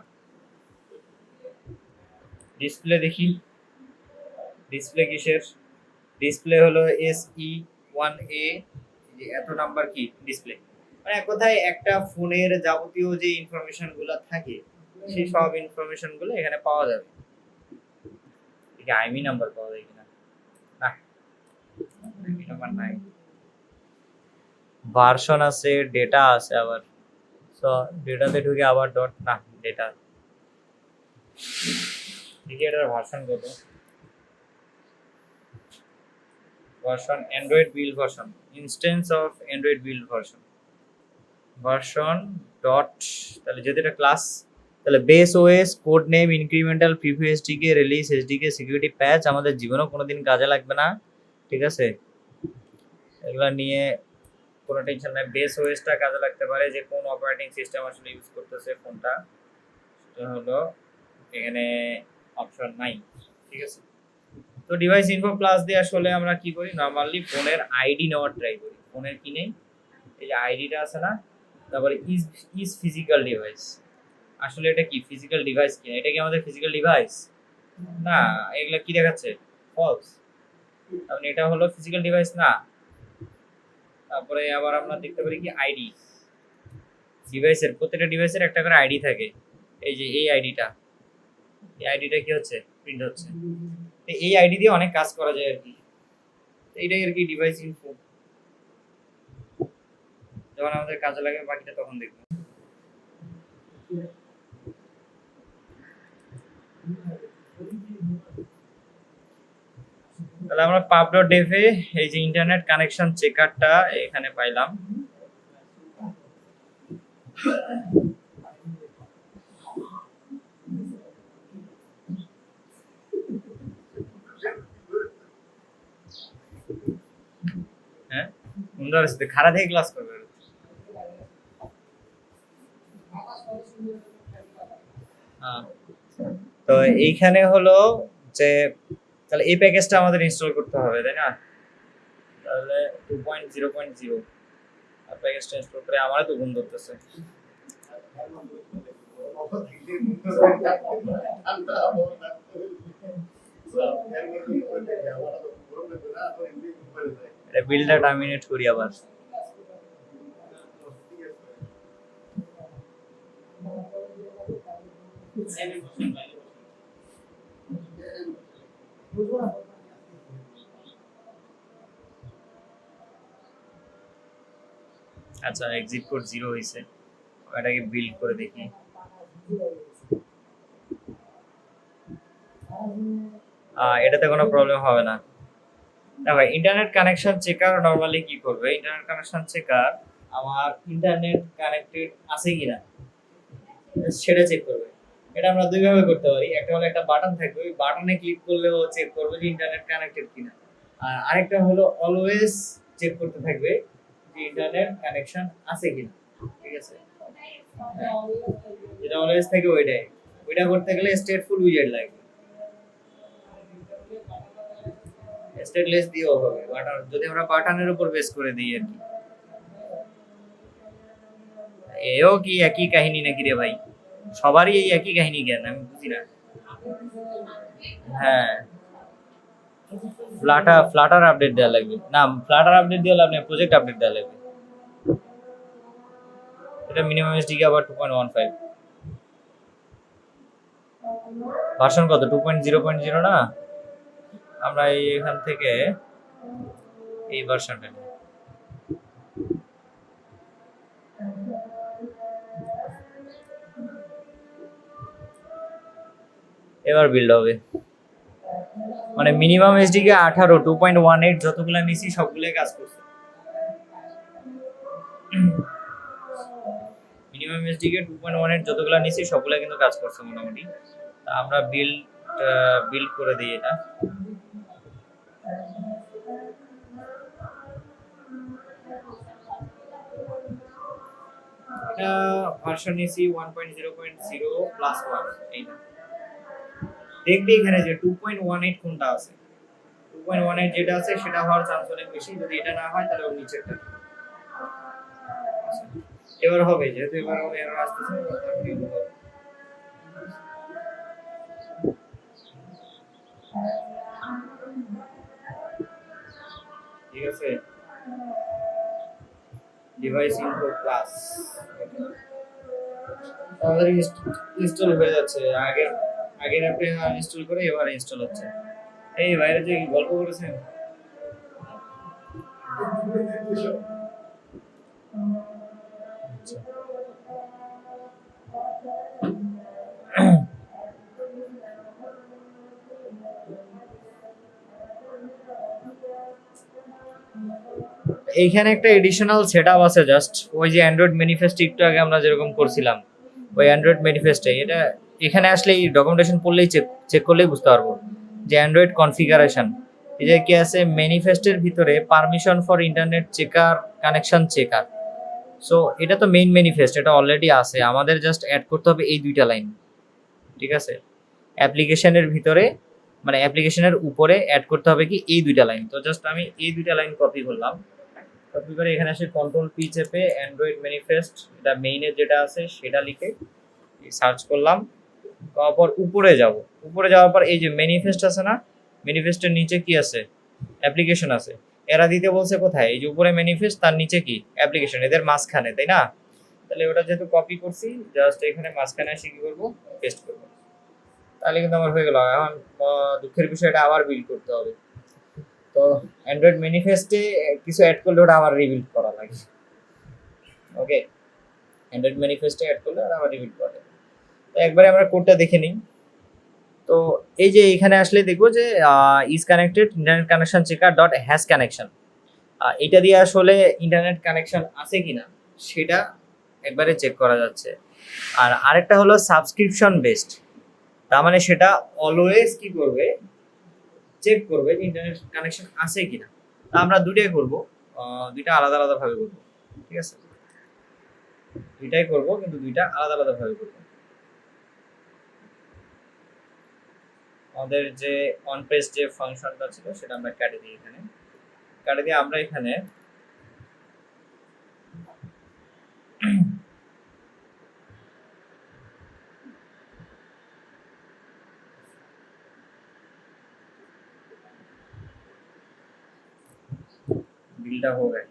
ডিসপ্লে দেখি, ডিসপ্লে কিসের, ডিসপ্লে হলো SE1A, এত নাম্বার কি ডিসপ্লে, মানে এক কথায় একটা ফোনের যাবতীয় যে ইনফরমেশন গুলো থাকে সেই সব ইনফরমেশন গুলো এখানে পাওয়া যাবে। ঠিক আছে, আইমি নাম্বার পাওয়া যায় কিনা, না আইমি নাম্বার নাই। ভার্সন আছে, ডেটা আছে, আবার সো ডেটাতে ঢুকে আবার ডট, না ডেটা দেখি এটার ভার্সন কত, version Android build version, instance of Android build version dot, তাহলে যদি এটা ক্লাস, তাহলে base OS, code name, incremental, preview SDK, release SDK, security প্যাচ আমাদের জীবনেও কোনোদিন কাজে লাগবে না। ঠিক আছে, এগুলা নিয়ে কোনো টেনশন নাই। বেস ওএসটা কাজে লাগতে পারে, যে কোন অপারেটিং সিস্টেম আসলে ইউজ করতেছে ফোনটা, সেটা হলো এখানে অপশন নাই। ঠিক আছে, তো ডিভাইস ইনফো প্লাস দিয়ে আসলে আমরা কি করি, নরমালি ফোনের আইডি নেওয়ার ট্রাই করি। ফোনের কি নেই, এই যে আইডিটা আছে না, তারপরে ইজ ফিজিক্যাল ডিভাইস, আসলে এটা কি ফিজিক্যাল ডিভাইস কি, এটা কি আমাদের ফিজিক্যাল ডিভাইস না, এগুলা কি দেখাচ্ছে, ফলস, কারণ এটা হলো ফিজিক্যাল ডিভাইস না। তারপরে আবার আমরা দেখতে পারি কি আইডি, ডিভাইসের প্রত্যেকটা ডিভাইসের একটা করে আইডি থাকে, এই যে এই আইডিটা কি হচ্ছে, প্রিন্ট হচ্ছে। তো এই আইডি দিয়ে অনেক কাজ করা যায় আর কি, এইটাই আর কি ডিভাইস ইনফো। যখন আমাদের কাজে লাগবে বাকিটা তখন দেখবো। তাহলে আমরা pub.dev এ এই যে ইন্টারনেট কানেকশন চেকারটা এখানে পাইলাম। হ্যাঁ সুন্দর আছে, খারাপ থেকে ক্লাস করবে। তো এইখানে হলো যে তাহলে এই প্যাকেজটা আমাদের ইনস্টল করতে হবে, তাই না? তাহলে 2.0.0 প্যাকেজটা ইনস্টল করে আমারও তো ঘুম ধরতেছে। বিলটা টার্মিনেট করি আবার। আচ্ছা এক্সিট কোড 0 হইছে, এটাকে বিল্ড করে দেখি। এটাতে কোনো প্রবলেম হবে না। দেখো ইন্টারনেট কানেকশন চেকার নরমালি কি করবে, ইন্টারনেট কানেকশন চেকার আমার ইন্টারনেট কানেক্টেড আছে কিনা সেটা চেক করবে। এটা আমরা দুই ভাবে করতে পারি, একটা হলো একটা বাটন থাকবে, ওই বাটনে ক্লিক করলে ও চেক করবে যে ইন্টারনেট কানেক্টেড কিনা, আর আরেকটা হলো অলওয়েজ চেক করতে থাকবে যে ইন্টারনেট কানেকশন আছে কিনা। ঠিক আছে, যেটা অলওয়েজ থাকে ওইটাই, ওইটা করতে গেলে স্টেটফুল উইজার্ড লাগবে, স্টেটলেস দিয়েও হবে বাটন, যদি আমরা বাটনের উপর বেস করে দিই আর কি। এও কি একই কাহিনী নাকি রে ভাই? সবারই এই একই কাহিনী কেন আমি বুঝি না। হ্যাঁ ফ্লাটার আপডেট দেওয়া লাগবে, না ফ্লাটার আপডেট দিয়ে লাভ নেই, প্রজেক্ট আপডেট দেওয়া লাগবে। এটা মিনিমাম এসডিকে আবার 2.15 ভার্সন কত 2.0.0 না, আমরা এখান থেকে এই ভার্সনটা নিই। এবার বিল্ড হবে, মানে মিনিমাম এসডিকে 18 2.18 যতগুলা নিছি সবগুলাই কাজ করছে। মিনিমাম এসডিকে 2.18 যতগুলা নিছি সবগুলা কিন্তু কাজ করছে মোটামুটি। তা আমরা বিল্ড করে দিই এটা। এটা ভার্সন নিছি 1.0.0 প্লাস 1 এইটা। দেখবি এখানে যে 2.18 কোনটা আছে, 2.18 যেটা আছে সেটা হওয়ার চান্স অনেক বেশি, যদি এটা না হয় তাহলে ওর নিচেরটা। এবার হবে, যেহেতু এবার এরর আসতেছে ঠিক আছে। ডিভাইস ইনফো প্লাস আমাদের ইনস্টল হয়ে যাচ্ছে, আগের অ্যাপে ইনস্টল করে এবার ইনস্টল হচ্ছে। এই বাইরে যে গল্প করেছেন এইখানে একটা এডিশনাল সেটআপ আছে, জাস্ট ওই যে অ্যান্ড্রয়েড ম্যানিফেস্ট একটু আগে আমরা যেরকম করছিলাম ওই অ্যান্ড্রয়েড ম্যানিফেস্টে, এটা এখানে আসলে এই ডকুমেন্টেশন পড়লেই চেক করলেই বুঝতে পারবো যে অ্যান্ড্রয়েড কনফিগারেশন এই যে কি আছে ম্যানিফেস্টের ভিতরে permission for internet checker connection checker. So এটা তো মেইন ম্যানিফেস্ট, এটা অলরেডি আছে, আমাদের জাস্ট অ্যাড করতে হবে এই দুইটা লাইন। ঠিক আছে, অ্যাপ্লিকেশনের ভিতরে মানে অ্যাপ্লিকেশনের উপরে অ্যাড করতে হবে কি এই দুইটা লাইন। তো জাস্ট আমি এই দুইটা লাইন কপি করলাম, কপি করে এখানে এসে কন্ট্রোল পি চেপে অ্যান্ড্রয়েড ম্যানিফেস্ট এটা মেইনে যেটা আছে সেটা লিখে সার্চ করলাম, তারপর উপরে যাব, উপরে যাওয়ার পর এই যে ম্যানিফেস্ট আছে না, ম্যানিফেস্টের নিচে কি আছে অ্যাপ্লিকেশন আছে, এরা দিতে বলছে কোথায়, এই যে উপরে ম্যানিফেস্ট তার নিচে কি অ্যাপ্লিকেশন, এদের মাঝখানে, তাই না? তাহলে ওটা যেহেতু কপি করছি জাস্ট এখানে মাঝখানে এসে কি করবো পেস্ট করবো, তাহলে কিন্তু আমার হয়ে গেল। এখন দুঃখের বিষয় এটা আবার বিল্ড করতে হবে, তো অ্যান্ড্রয়েড ম্যানিফেস্টে কিছু অ্যাড করলে ওটা আবার রিবিল্ড করা লাগে। ওকে, অ্যান্ড্রয়েড ম্যানিফেস্টে অ্যাড করলে আর আমার রিপিট করে। তো একবারে আমরা কোডটা দেখে নিই। তো এই যে এখানে আসলে দেখবো যে is connected internet connection checker dot hash connection, এটা দিয়ে আসলে ইন্টারনেট কানেকশন আছে কিনা সেটা একবারে চেক করা যাচ্ছে। আর আরেকটা হলো সাবস্ক্রিপশন বেসড, তার মানে সেটা অলওয়েজ কি করবে, চেক করবে যে ইন্টারনেট কানেকশন আছে কিনা। তা আমরা দুইটাই করব, দুইটা আলাদা আলাদা ভাবে করব, ঠিক আছে, দুইটাই করব কিন্তু দুইটা আলাদা আলাদা ভাবে করব। আমাদের যে অন পেজ যে ফাংশনটা ছিল সেটা আমরা কেটে দিই, এখানে কেটে দিয়ে আমরা এখানে বিলটা हो गया।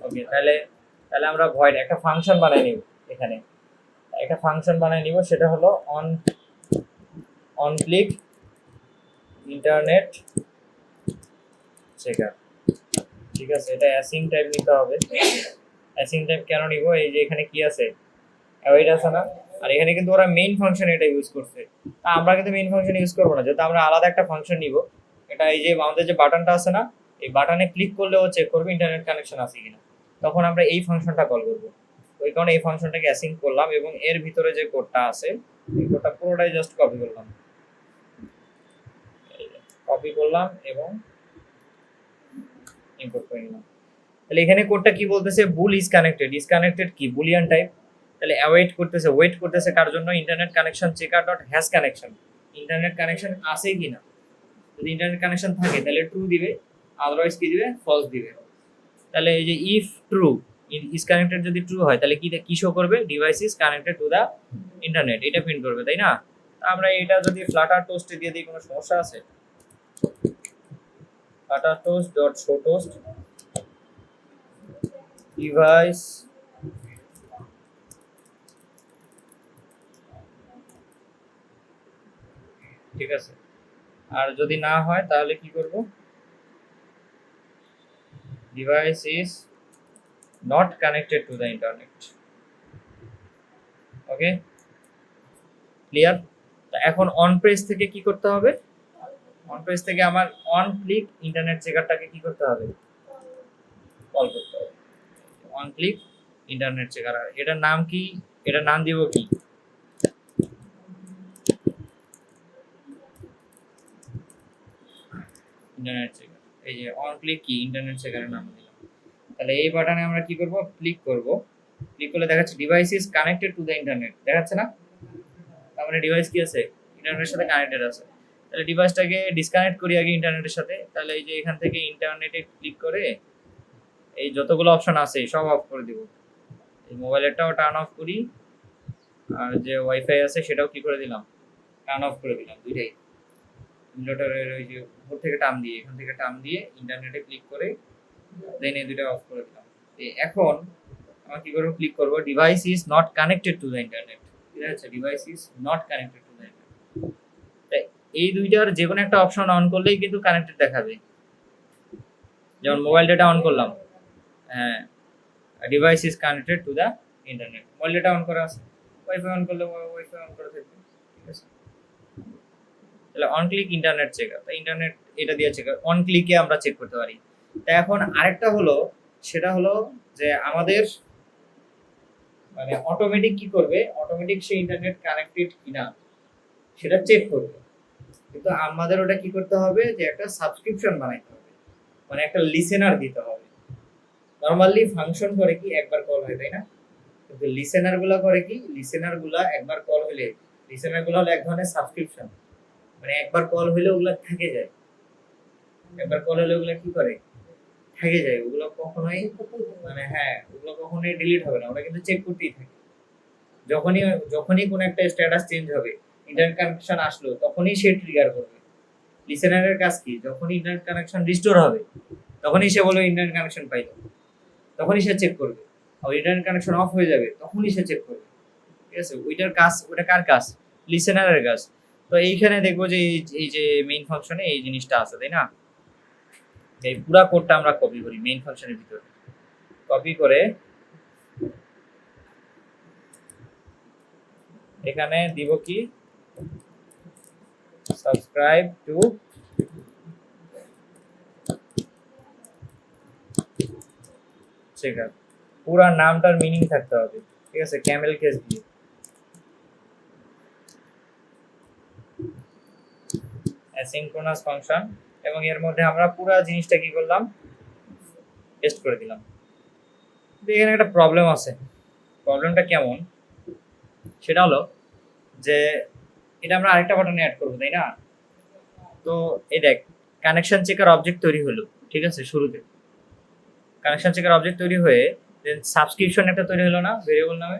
ওকে, তাহলে তাহলে আমরা ভয়েড একটা ফাংশন বানাই নিব, এখানে একটা ফাংশন বানাই নিব, সেটা হলো অন ক্লিক ইন্টারনেট চেকার, ঠিক আছে। এটা অ্যাসিং টাইপ নিতে হবে। অ্যাসিং টাইপ কেন নিব, এই যে এখানে কি আছে, অ্যাওয়েট আছে না, আর এখানে কিন্তু ওরা মেইন ফাংশন এটা ইউজ করছে। তা আমরা কিন্তু মেইন ফাংশন ইউজ করবো না, যেহেতু আমরা আলাদা একটা ফাংশন নিব। এটা এই যে আমাদের যে বাটনটা আছে না, এই বাটনে ক্লিক করলে ও চেক করবে ইন্টারনেট কানেকশন আছে কিনা, তখন আমরা এই ফাংশনটা কল করব। ওই কারণে এই ফাংশনটাকে অ্যাসিং করলাম এবং এর ভিতরে যে কোডটা আছে এই কোডটা পুরোটাই জাস্ট কপি করলাম, কপি করলাম এবং ইম্পোর্ট করে নিলাম। তাহলে এখানে কোডটা কি বলতেছে, বুল ইজ কানেক্টেড, ইজ কানেক্টেড কি বুলিয়ান টাইপ, তাহলে অ্যাওয়েট করতেছে, ওয়েট করতেছে কার জন্য, internet connection checker dot hash connection, internet connection আছে কিনা। যদি ইন্টারনেট কানেকশন থাকে তাহলে ট্রু দিবে, আদারওয়াইজ কি দিবে, ফলস দিবে। তাহলে এই যে ইফ ট্রু, ইজ কানেক্টেড যদি ট্রু হয় তাহলে কি শো করবে, device is connected to the internet, এটা প্রিন্ট করবে, তাই না। আমরা এটা যদি ফ্লাটার টোস্টে দিয়ে দিই কোনো সমস্যা আছে, Flutter toast dot show toast device ঠিক আছে। আর যদি না হয় তাহলে কি করব, device is not connected to the internet. Okay, clear. এখন অন পেজ থেকে কি করতে হবে, অন পেজ থেকে আমার অন ক্লিক ইন্টারনেট চেকারটাকে কি করতে হবে, কল করতে হবে। অন ক্লিক ইন্টারনেট চেকার, এটার নাম কি, এটার নাম দিব কি, ইন্টারনেট চেকার। এই যে অন ক্লিক কি ইন্টারনেট চেকারের নাম দিলাম। তাহলে এই বাটনে আমরা কি করব, ক্লিক করব, ক্লিক করলে দেখাচ্ছে device is connected to the internet, দেখাচ্ছে না, তার মানে ডিভাইস কি আছে, ইন্টারনেটের সাথে কানেক্টেড আছে। তাহলে ডিভাইসটাকে ডিসকানেক্ট করি আগে ইন্টারনেটের সাথে। তাহলে এই যে এখান থেকে ইন্টারনেটে ক্লিক করে এই যতগুলো অপশন আছে সব অফ করে দিব, এই মোবাইলেরটাও টার্ন অফ করি, আর যে ওয়াইফাই আছে সেটাও কি করে দিলাম, টার্ন অফ করে দিলাম, দুইটাই। ইনভার্টারের ওই যে উপর থেকে টার্ন দিয়ে, এখান থেকে টার্ন দিয়ে ইন্টারনেটে ক্লিক করে দেন এই দুটো অফ করে দিলাম। এখন আমরা কি করবো, ক্লিক করবো device is not connected to the internet, ঠিক আছে, device is not connected to the internet. এই দুইটার যে কোনো একটা অপশন অন করলেই কিন্তু কানেক্টেড দেখাবে। যেমন মোবাইল ডেটা অন করলাম, হ্যাঁ, device is connected to the internet, mobile data on করা আছে, ওয়াইফাই অন করলে ওয়াইফাই অন করা থাকবে, ঠিক আছে। তাহলে অন ক্লিক ইন্টারনেট চেকার, তাই ইন্টারনেট এটা দিয়ে চেক, অন ক্লিকে আমরা চেক করতে পারি। তা এখন আরেকটা হলো, সেটা হলো যে আমাদের মানে অটোমেটিক কি করবে, অটোমেটিক সে ইন্টারনেট কানেক্টেড কিনা সেটা চেক করবে, কিন্তু আমাদের ওটা কি করতে হবে, যে একটা সাবস্ক্রিপশন বানাইতে হবে, মানে একটা লিসেনার দিতে হবে। নরমালি ফাংশন করে কি একবার কল হয়, তাই না, কিন্তু লিসেনার গুলা করে কি, লিসেনার গুলা একবার কল হলে, লিসেনার গুলা হলো এক ধরনের সাবস্ক্রিপশন, মানে একবার কল হলে ওগুলা থেকে যায়, একবার কল হলে ওগুলা কি করে, থেকে যায়, ওগুলো কখনোই মানে হ্যাঁ ওগুলো কখনোই ডিলিট হবে না, ওটা কিন্তু চেক করতেই থাকে। যখনই যখনই কোনো একটা স্ট্যাটাস চেঞ্জ হবে, ইন্টারনেট কানেকশন আসলো, তখনই সে ট্রিগার করবে। লিসেনারের কাজ কি, যখনই ইন্টারনেট কানেকশন রিস্টোর হবে তখনই সে বলবে ইন্টারনেট কানেকশন পাইলো, তখনই সে চেক করবে। আর ইন্টারনেট কানেকশন অফ হয়ে যাবে তখনই সে চেক করবে, ঠিক আছে। ওইটার কাজ, ওটা কার কাজ, লিসেনারের কাজ। তো এইখানে দেখবো যে এই যে মেইন ফাংশনে এই জিনিসটা আছে, তাই না। এই পুরো কোডটা আমরা কপি করি মেইন ফাংশনের ভিতরে, কপি করে এখানে দিব কি সাবস্ক্রাইব টু চেকার, পুরো নামটার মিনিং থাকতে হবে, ঠিক আছে, ক্যামেল কেস দিয়ে। অ্যাসিনক্রোনাস ফাংশন, এবং এর মধ্যে আমরা পুরো জিনিসটা কি করলাম, টেস্ট করে দিলাম। এখানে একটা প্রবলেম আছে, প্রবলেমটা কেমন সেটা হলো যে এটা আমরা আরেকটা বাটনে অ্যাড করবো, তাই না? তো এই দেখ কানেকশন চেকার অবজেক্ট তৈরি হলো, ঠিক আছে, শুরুতে কানেকশন চেকার অবজেক্ট তৈরি হয়ে দেন সাবস্ক্রিপশন একটা তৈরি হলো না ভেরিয়েবল নামে,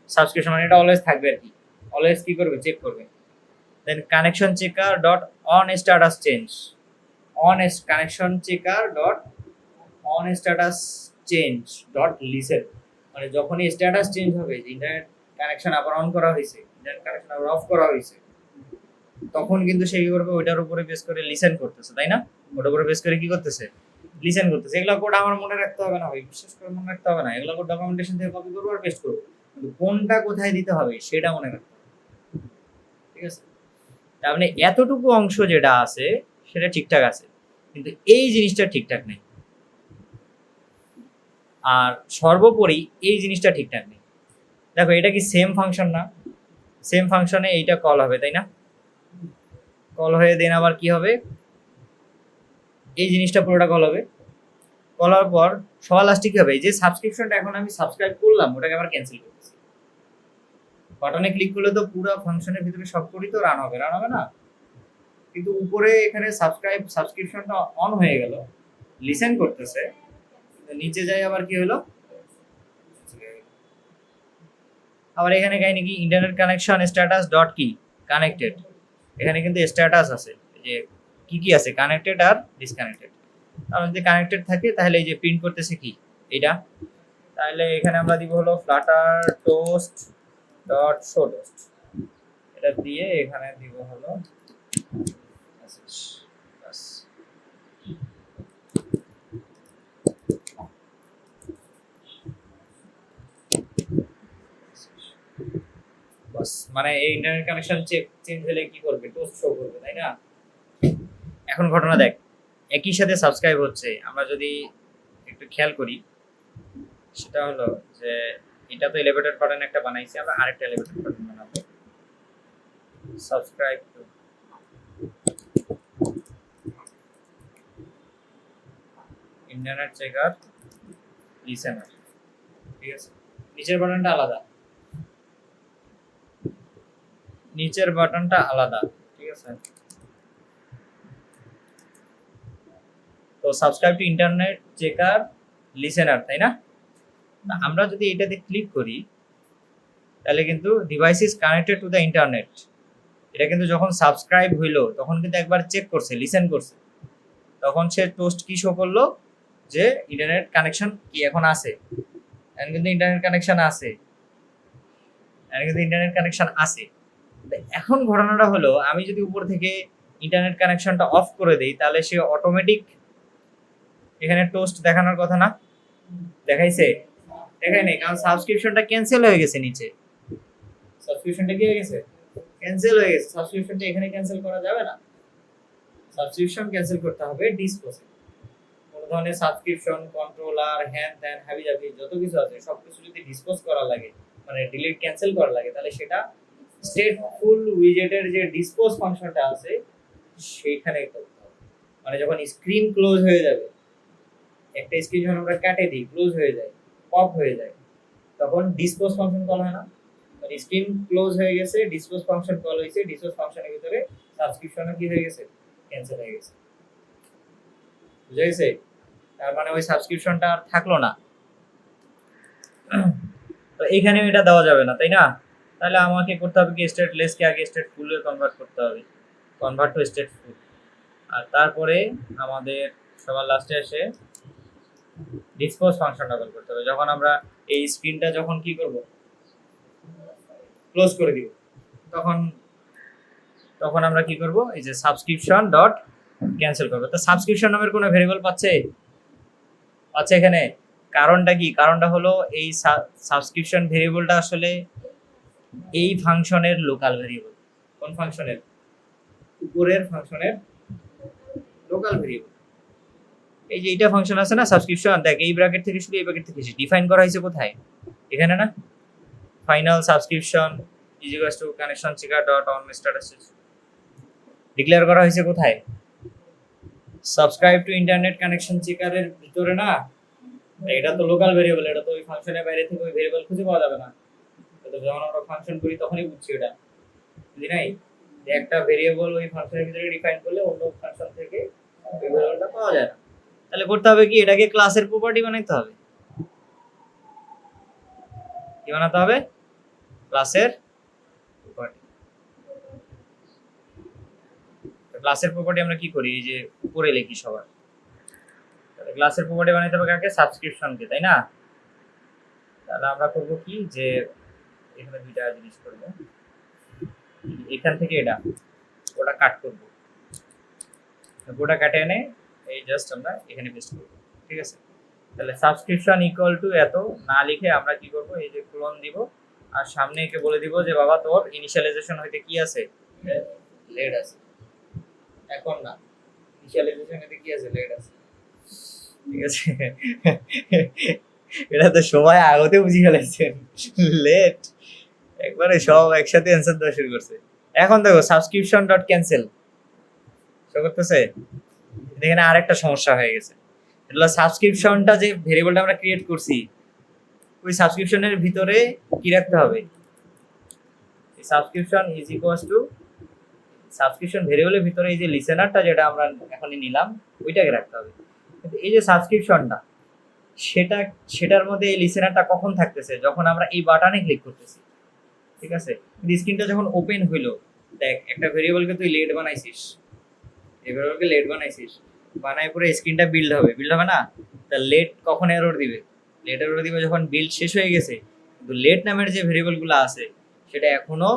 সাবস্ক্রিপশন মানে এটা অলওয়েজ থাকবে আর কি, অলওয়েজ কি করবে, চেক করবে। Then connection checker dot on status change, on connection checker dot on status change dot listen, মানে যখনই স্ট্যাটাস চেঞ্জ হবে, ইন্টারনেট কানেকশন আবার অন করা হয়েছে, ইন্টারনেট কানেকশন আবার অফ করা হয়েছে, তখন কিন্তু সে কি করবে, ওইটার উপরে বেস করে লিসেন করতেছে, তাই না? ওটার উপরে বেস করে কি করতেছে, লিসেন করতেছে। এগুলো কোড আমার মনে রাখতে হবে না ভাই, বিশেষ করে মনে রাখতে হবে না, এগুলো কোড ডকুমেন্টেশন থেকে কপি করবো আর পেস্ট করবো, কিন্তু কোনটা কোথায় দিতে হবে সেটা মনে রাখতে হবে, ঠিক আছে? তার মানে এতটুকু অংশ যেটা আছে সেটা ঠিকঠাক আছে, কিন্তু এই জিনিসটা ঠিকঠাক নেই, আর সর্বোপরি এই জিনিসটা ঠিকঠাক নেই। দেখো এটা কি সেম ফাংশন না, সেম ফাংশনে এইটা কল হবে, তাই না? কল হয়ে দেন আবার কি হবে, এই জিনিসটা পুরোটা কল হবে, কল হওয়ার পর সবার লাস্টে কি হবে, এই যে সাবস্ক্রিপশনটা এখন আমি সাবস্ক্রাইব করলাম ওটাকে আবার ক্যান্সেল করতেছি, বাটনে ক্লিক করলে তো পুরো ফাংশনের ভিতরে সব করি তো রান হবে, রান হবে না? কিন্তু উপরে এখানে সাবস্ক্রিপশনটা অন হয়ে গেল, লিসেন করতেছে, নিচে যাই আবার কি হলো, আবার এখানে কাহিনী কি, ইন্টারনেট কানেকশন স্ট্যাটাস ডট কি কানেক্টেড, এখানে কিন্তু স্ট্যাটাস আছে যে কি কি আছে, কানেক্টেড আর ডিসকানেক্টেড। তাহলে যদি কানেক্টেড থাকে তাহলে এই যে প্রিন্ট করতেছে কি এটা, তাহলে এখানে আমরা দিব হলো Flutter toast dot show toast, এটা দিয়ে এখানে দিব হলো মেসেজ, বাস। বাস, মানে এই ইন্টারনেট কানেকশন চেঞ্জ হলে কি করবে, টোস্ট শো করবে, তাই না? এখন ঘটনা দেখ, একই সাথে সাবস্ক্রাইব হচ্ছে, আমরা যদি একটু খেয়াল করি সেটা হলো যে এটা তো এলিভেটর বাটন একটা বানাইছি, আমরা আরেকটা এলিভেটর বাটন বানাবো, subscribe to internet checker listener, ঠিক আছে? নিচের বাটনটা আলাদা, নিচের বাটনটা আলাদা, ঠিক আছে? তো subscribe to internet checker listener, তাই না? আমরা যদি এটাতে ক্লিক করি তাহলে কিন্তু device is connected to the internet, এটা কিন্তু যখন সাবস্ক্রাইব হইলো তখন কিন্তু একবার চেক করছে, লিসেন করছে, তখন সে টোস্ট কি শো করলো যে ইন্টারনেট কানেকশন কি এখন আছে, এখন কিন্তু ইন্টারনেট কানেকশন আছে, এখন কিন্তু ইন্টারনেট কানেকশন আছে। এখন ঘটনাটা হলো আমি যদি উপর থেকে ইন্টারনেট কানেকশনটা অফ করে দেই তাহলে সে অটোমেটিক এখানে টোস্ট দেখানোর কথা না, দেখাইছে? দেখাই নাই, কারণ সাবস্ক্রিপশনটা ক্যান্সেল হয়ে গেছে, নিচে সাবস্ক্রিপশনটা কি হয়ে গেছে, ক্যান্সেল হয়ে গেছে। সাবস্ক্রিপশনটা এখানে ক্যান্সেল করা যাবে না, সাবস্ক্রিপশন ক্যান্সেল করতে হবে ডিসপোজে। কোনো ধরনের সাবস্ক্রিপশন কন্ট্রোলার হ্যান ত্যান হাবি জাবি যত কিছু আছে সবকিছু যদি ডিসপোজ করা লাগে, মানে ডিলিট ক্যান্সেল করা লাগে, তাহলে সেটা স্টেটফুল উইজেটের যে ডিসপোজ ফাংশনটা আছে সেইখানে করতে হবে। মানে যখন স্ক্রিন ক্লোজ হয়ে যাবে, একটা স্ক্রিন যখন আমরা কাটে দিই, ক্লোজ হয়ে যায়, পপ হয়ে যায়, তখন ডিসপোজ ফাংশন কল হয় না? মানে স্ক্রিন ক্লোজ হয়ে গেছে, ডিসপোজ ফাংশন কল হয়েছে, ডিসপোজ ফাংশনের ভিতরে সাবস্ক্রিপশনও কি হয়ে গেছে, ক্যান্সেল হয়ে গেছে, বুঝা গেছে? তার মানে ওই সাবস্ক্রিপশনটা আর থাকলো না। তো এখানে এটা দেওয়া যাবে না, তাই না? তাহলে আমাকে করতে হবে কি, স্টেটলেসকে আগে স্টেটফুলে কনভার্ট করতে হবে, কনভার্ট টু স্টেটফুল, আর তারপরে আমাদের সবার লাস্টে এসে ডিসপোজ ফাংশনটা কল করতে হবে। যখন আমরা এই স্ক্রিনটা যখন কি করব, ক্লোজ করে দিব, তখন তখন আমরা কি করব, এই যে সাবস্ক্রিপশন ডট ক্যান্সেল করবে। তো সাবস্ক্রিপশন নামের কোনো ভেরিয়েবল পাচ্ছে এখানে। কারণটা কি? কারণটা হলো এই সাবস্ক্রিপশন ভেরিয়েবলটা আসলে এই ফাংশনের লোকাল ভেরিয়েবল। কোন ফাংশনের? উপরের ফাংশনের লোকাল ভেরিয়েবল। এই যে এইটা ফাংশন আছে না সাবস্ক্রিপশন, দেখ এই ব্র্যাকেট থেকে শুরু, এই ব্র্যাকেট থেকে শেষ, ডিফাইন করা হয়েছে কোথায়? এখানে না? Final subscription is equals to connection checker dot on status declare করা হয়েছে কোথায়? সাবস্ক্রাইব টু ইন্টারনেট কানেকশন চেকারের ভিতরে না। এটা তো লোকাল ভেরিয়েবল, এটা তো ওই ফাংশনের বাইরে থেকে ওই ভেরিয়েবল খুঁজে পাওয়া যাবে না। তো যখন আমরা ফাংশন করি তখনই বুঝছি এটা, বুঝি নাই? যে একটা ভেরিয়েবল ওই ফাংশনের ভিতরে ডিফাইন করলে অন্য ফাংশন থেকে ওই ভেরিয়েবলটা পাওয়া যায় না। তাহলে করতে হবে কি? এটাকে ক্লাসের প্রপার্টি বানাইতে হবে। কি বানাতে হবে? ক্লাসের প্রপার্টি। ক্লাসের প্রপার্টি আমরা কি করি? এই যে উপরে লিখি সবার। তাহলে ক্লাসের প্রপার্টি বানাইতে হবে কাকে? সাবস্ক্রিপশনকে, তাই না? তাহলে আমরা করব কি, যে এখানে দুইটা জিনিস করব। এখান থেকে এটা ওটা কাট করব, ওটা কাটে এনে এই জাস্ট আমরা এখানে পেস্ট করব। ঠিক আছে? তাহলে সাবস্ক্রিপশন ইকুয়াল টু এত না লিখে আমরা কি করব, এই যে ক্লোন দিব আর সামনে একে বলে দিব যে বাবা তোর ইনিশিয়ালাইজেশন হইতে কি আছে? লেড আছে। এখন না, ইনিশিয়ালাইজেশন হইতে কি আছে? লেড আছে। ঠিক আছে? এটা তো সবাই আগতে বুঝি ফেলেছেন। লেট একবারে সব একসাথে অ্যান্সার দেওয়া শুরু করছে। এখন দেখো সাবস্ক্রিপশন ডট ক্যান্সেল শো করতেছে। এখানে আরেকটা সমস্যা হয়ে গেছে। এটা সাবস্ক্রিপশনটা যে ভেরিয়েবলটা আমরা ক্রিয়েট করছি, ওই সাবস্ক্রিপশনের ভিতরে কি রাখতে হবে? Subscription is equals to subscription ভেরিয়েবলের ভিতরে এই যে লিসেনারটা যেটা আমরা এখনই নিলাম ওইটাকে রাখতে হবে। কিন্তু এই যে সাবস্ক্রিপশনটা, সেটার মধ্যে এই লিসেনারটা কখন থাকতেছে? যখন আমরা এই বাটনে ক্লিক করতেছি। ঠিক আছে? কিন্তু স্ক্রিনটা যখন ওপেন হইলো, দেখ একটা ভেরিয়েবলকে তুই লেট বানাইছিস, এই ভেরিয়েবলকে লেট বানাইছিস, বানায় পরে স্ক্রিনটা বিল্ড হবে না? তা লেট কখন এরর দিবে? লেট এরর দিবে যখন বিল্ড শেষ হয়ে গেছে, কিন্তু লেট নামের যে ভেরিয়েবলগুলো আছে সেটা এখনো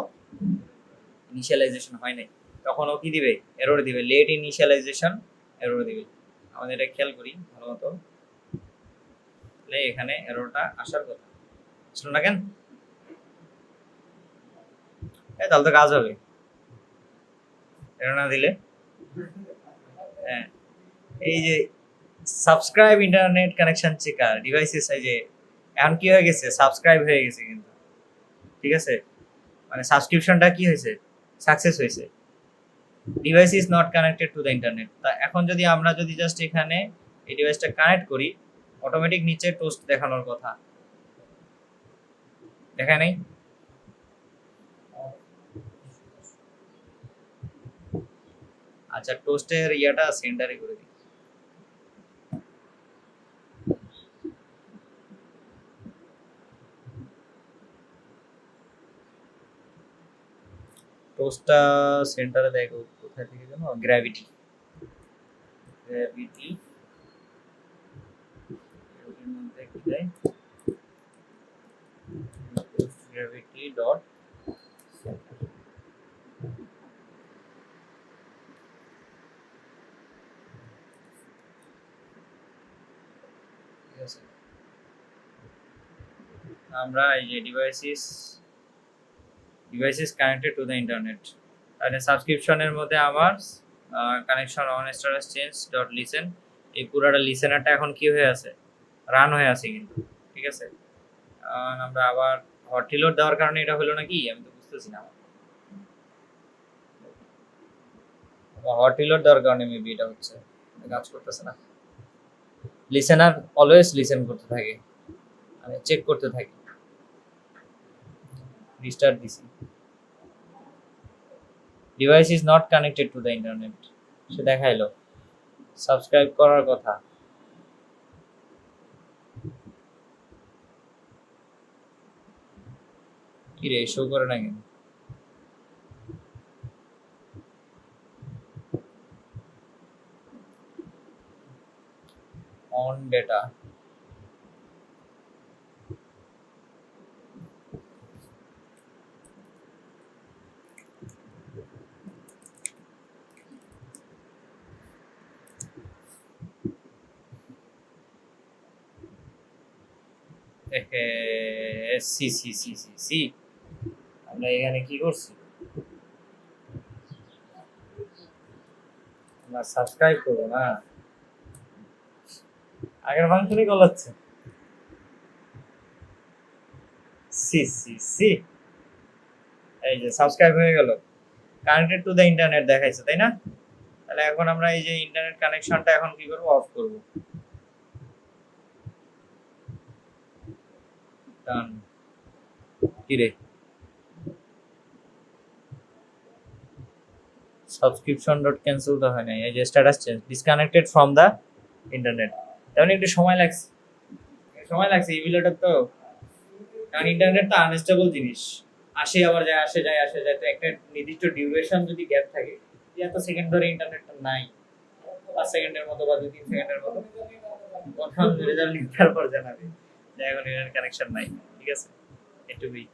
ইনিশিয়ালাইজেশন হয় নাই, তখন ও কি দিবে? এরর দিবে। লেট ইনিশিয়ালাইজেশন এরর দিবে। আমাদের এটা খেয়াল করি ভালো মতো। তাহলে এখানে এররটা আসার কথা ছিল না কেন? তাহলে তো কাজ হবে। এরর না দিলে, হ্যাঁ, এই যে subscribe internet connection checker devices, এই যে এখন কি হয়ে গেছে? সাবস্ক্রাইব হয়ে গেছে কিন্তু। ঠিক আছে? মানে সাবস্ক্রিপশনটা কি হয়েছে? সাকসেস হয়েছে। Device is not connected to the internet. তা এখন যদি আমরা জাস্ট এখানে এই ডিভাইসটা কানেক্ট করি, অটোমেটিক নিচে টোস্ট দেখানোর কথা, দেখায় নাই? আচ্ছা, টোস্টের ইয়াটা সেন্টারে করে দিই। টোস্টটা সেন্টারে দেখো কোথায় থেকে জানো? গ্র্যাভিটি এর মধ্যে কি দেয়? গ্র্যাভিটি ডট আমরা এই যে devices connected to the internet, আর সাবস্ক্রিপশনের মধ্যে আমার connection on status change dot listen, এই পুরাটা লিসেনারটা এখন কি হয়ে আছে? রান হয়ে আছে কিন্তু। ঠিক আছে? আমরা আবার হট রিলোড দেওয়ার কারণে এটা হলো নাকি আমি তো বুঝতেছি না। হট রিলোড দেওয়ার কারণে মেবি এটা হচ্ছে, কাজ করতেছে না। লিসেনার অলওয়েজ লিসেন করতে থাকে, মানে চেক করতে থাকে। রিস্টার্ট দিছি, device is not connected to the internet, সে দেখাইলো। সাবস্ক্রাইব করার কথা, কি রে শো করে না কেন? অন ডেটা, সি সি সি সি সি আমরা এখানে কি করছি? আমরা সাবস্ক্রাইব করবো না, আগের ফাংশনই কল হচ্ছে। সি সি সি এই যে সাবস্ক্রাইব হয়ে গেল, কানেক্টেড টু দ্য ইন্টারনেট দেখাইছে, তাই না? তাহলে এখন আমরা এই যে ইন্টারনেট কানেকশনটা এখন কি করব? অফ করব। ডান। কি রে, সাবস্ক্রিপশন ডট ক্যান্সেল তো হয় নাই, এই যে status change disconnected from the internet. তেমন একটু সময় লাগছে এই ভিডিওটা তো, কারণ ইন্টারনেট তো আনস্টেবল জিনিস, আসে আবার যায়, আসে যায়, আসে যায়, তো একটা নির্দিষ্ট ডিউরেশন যদি গ্যাপ থাকে, এত সেকেন্ড ধরে ইন্টারনেটটা নাই, 5 সেকেন্ডের মতো বা 2-3 সেকেন্ডের মতো, কনফার্ম রেজাল্ট তারপর জানাবে যে এখন ইন্টারনেট কানেকশন নাই। ঠিক আছে, এটুকুই।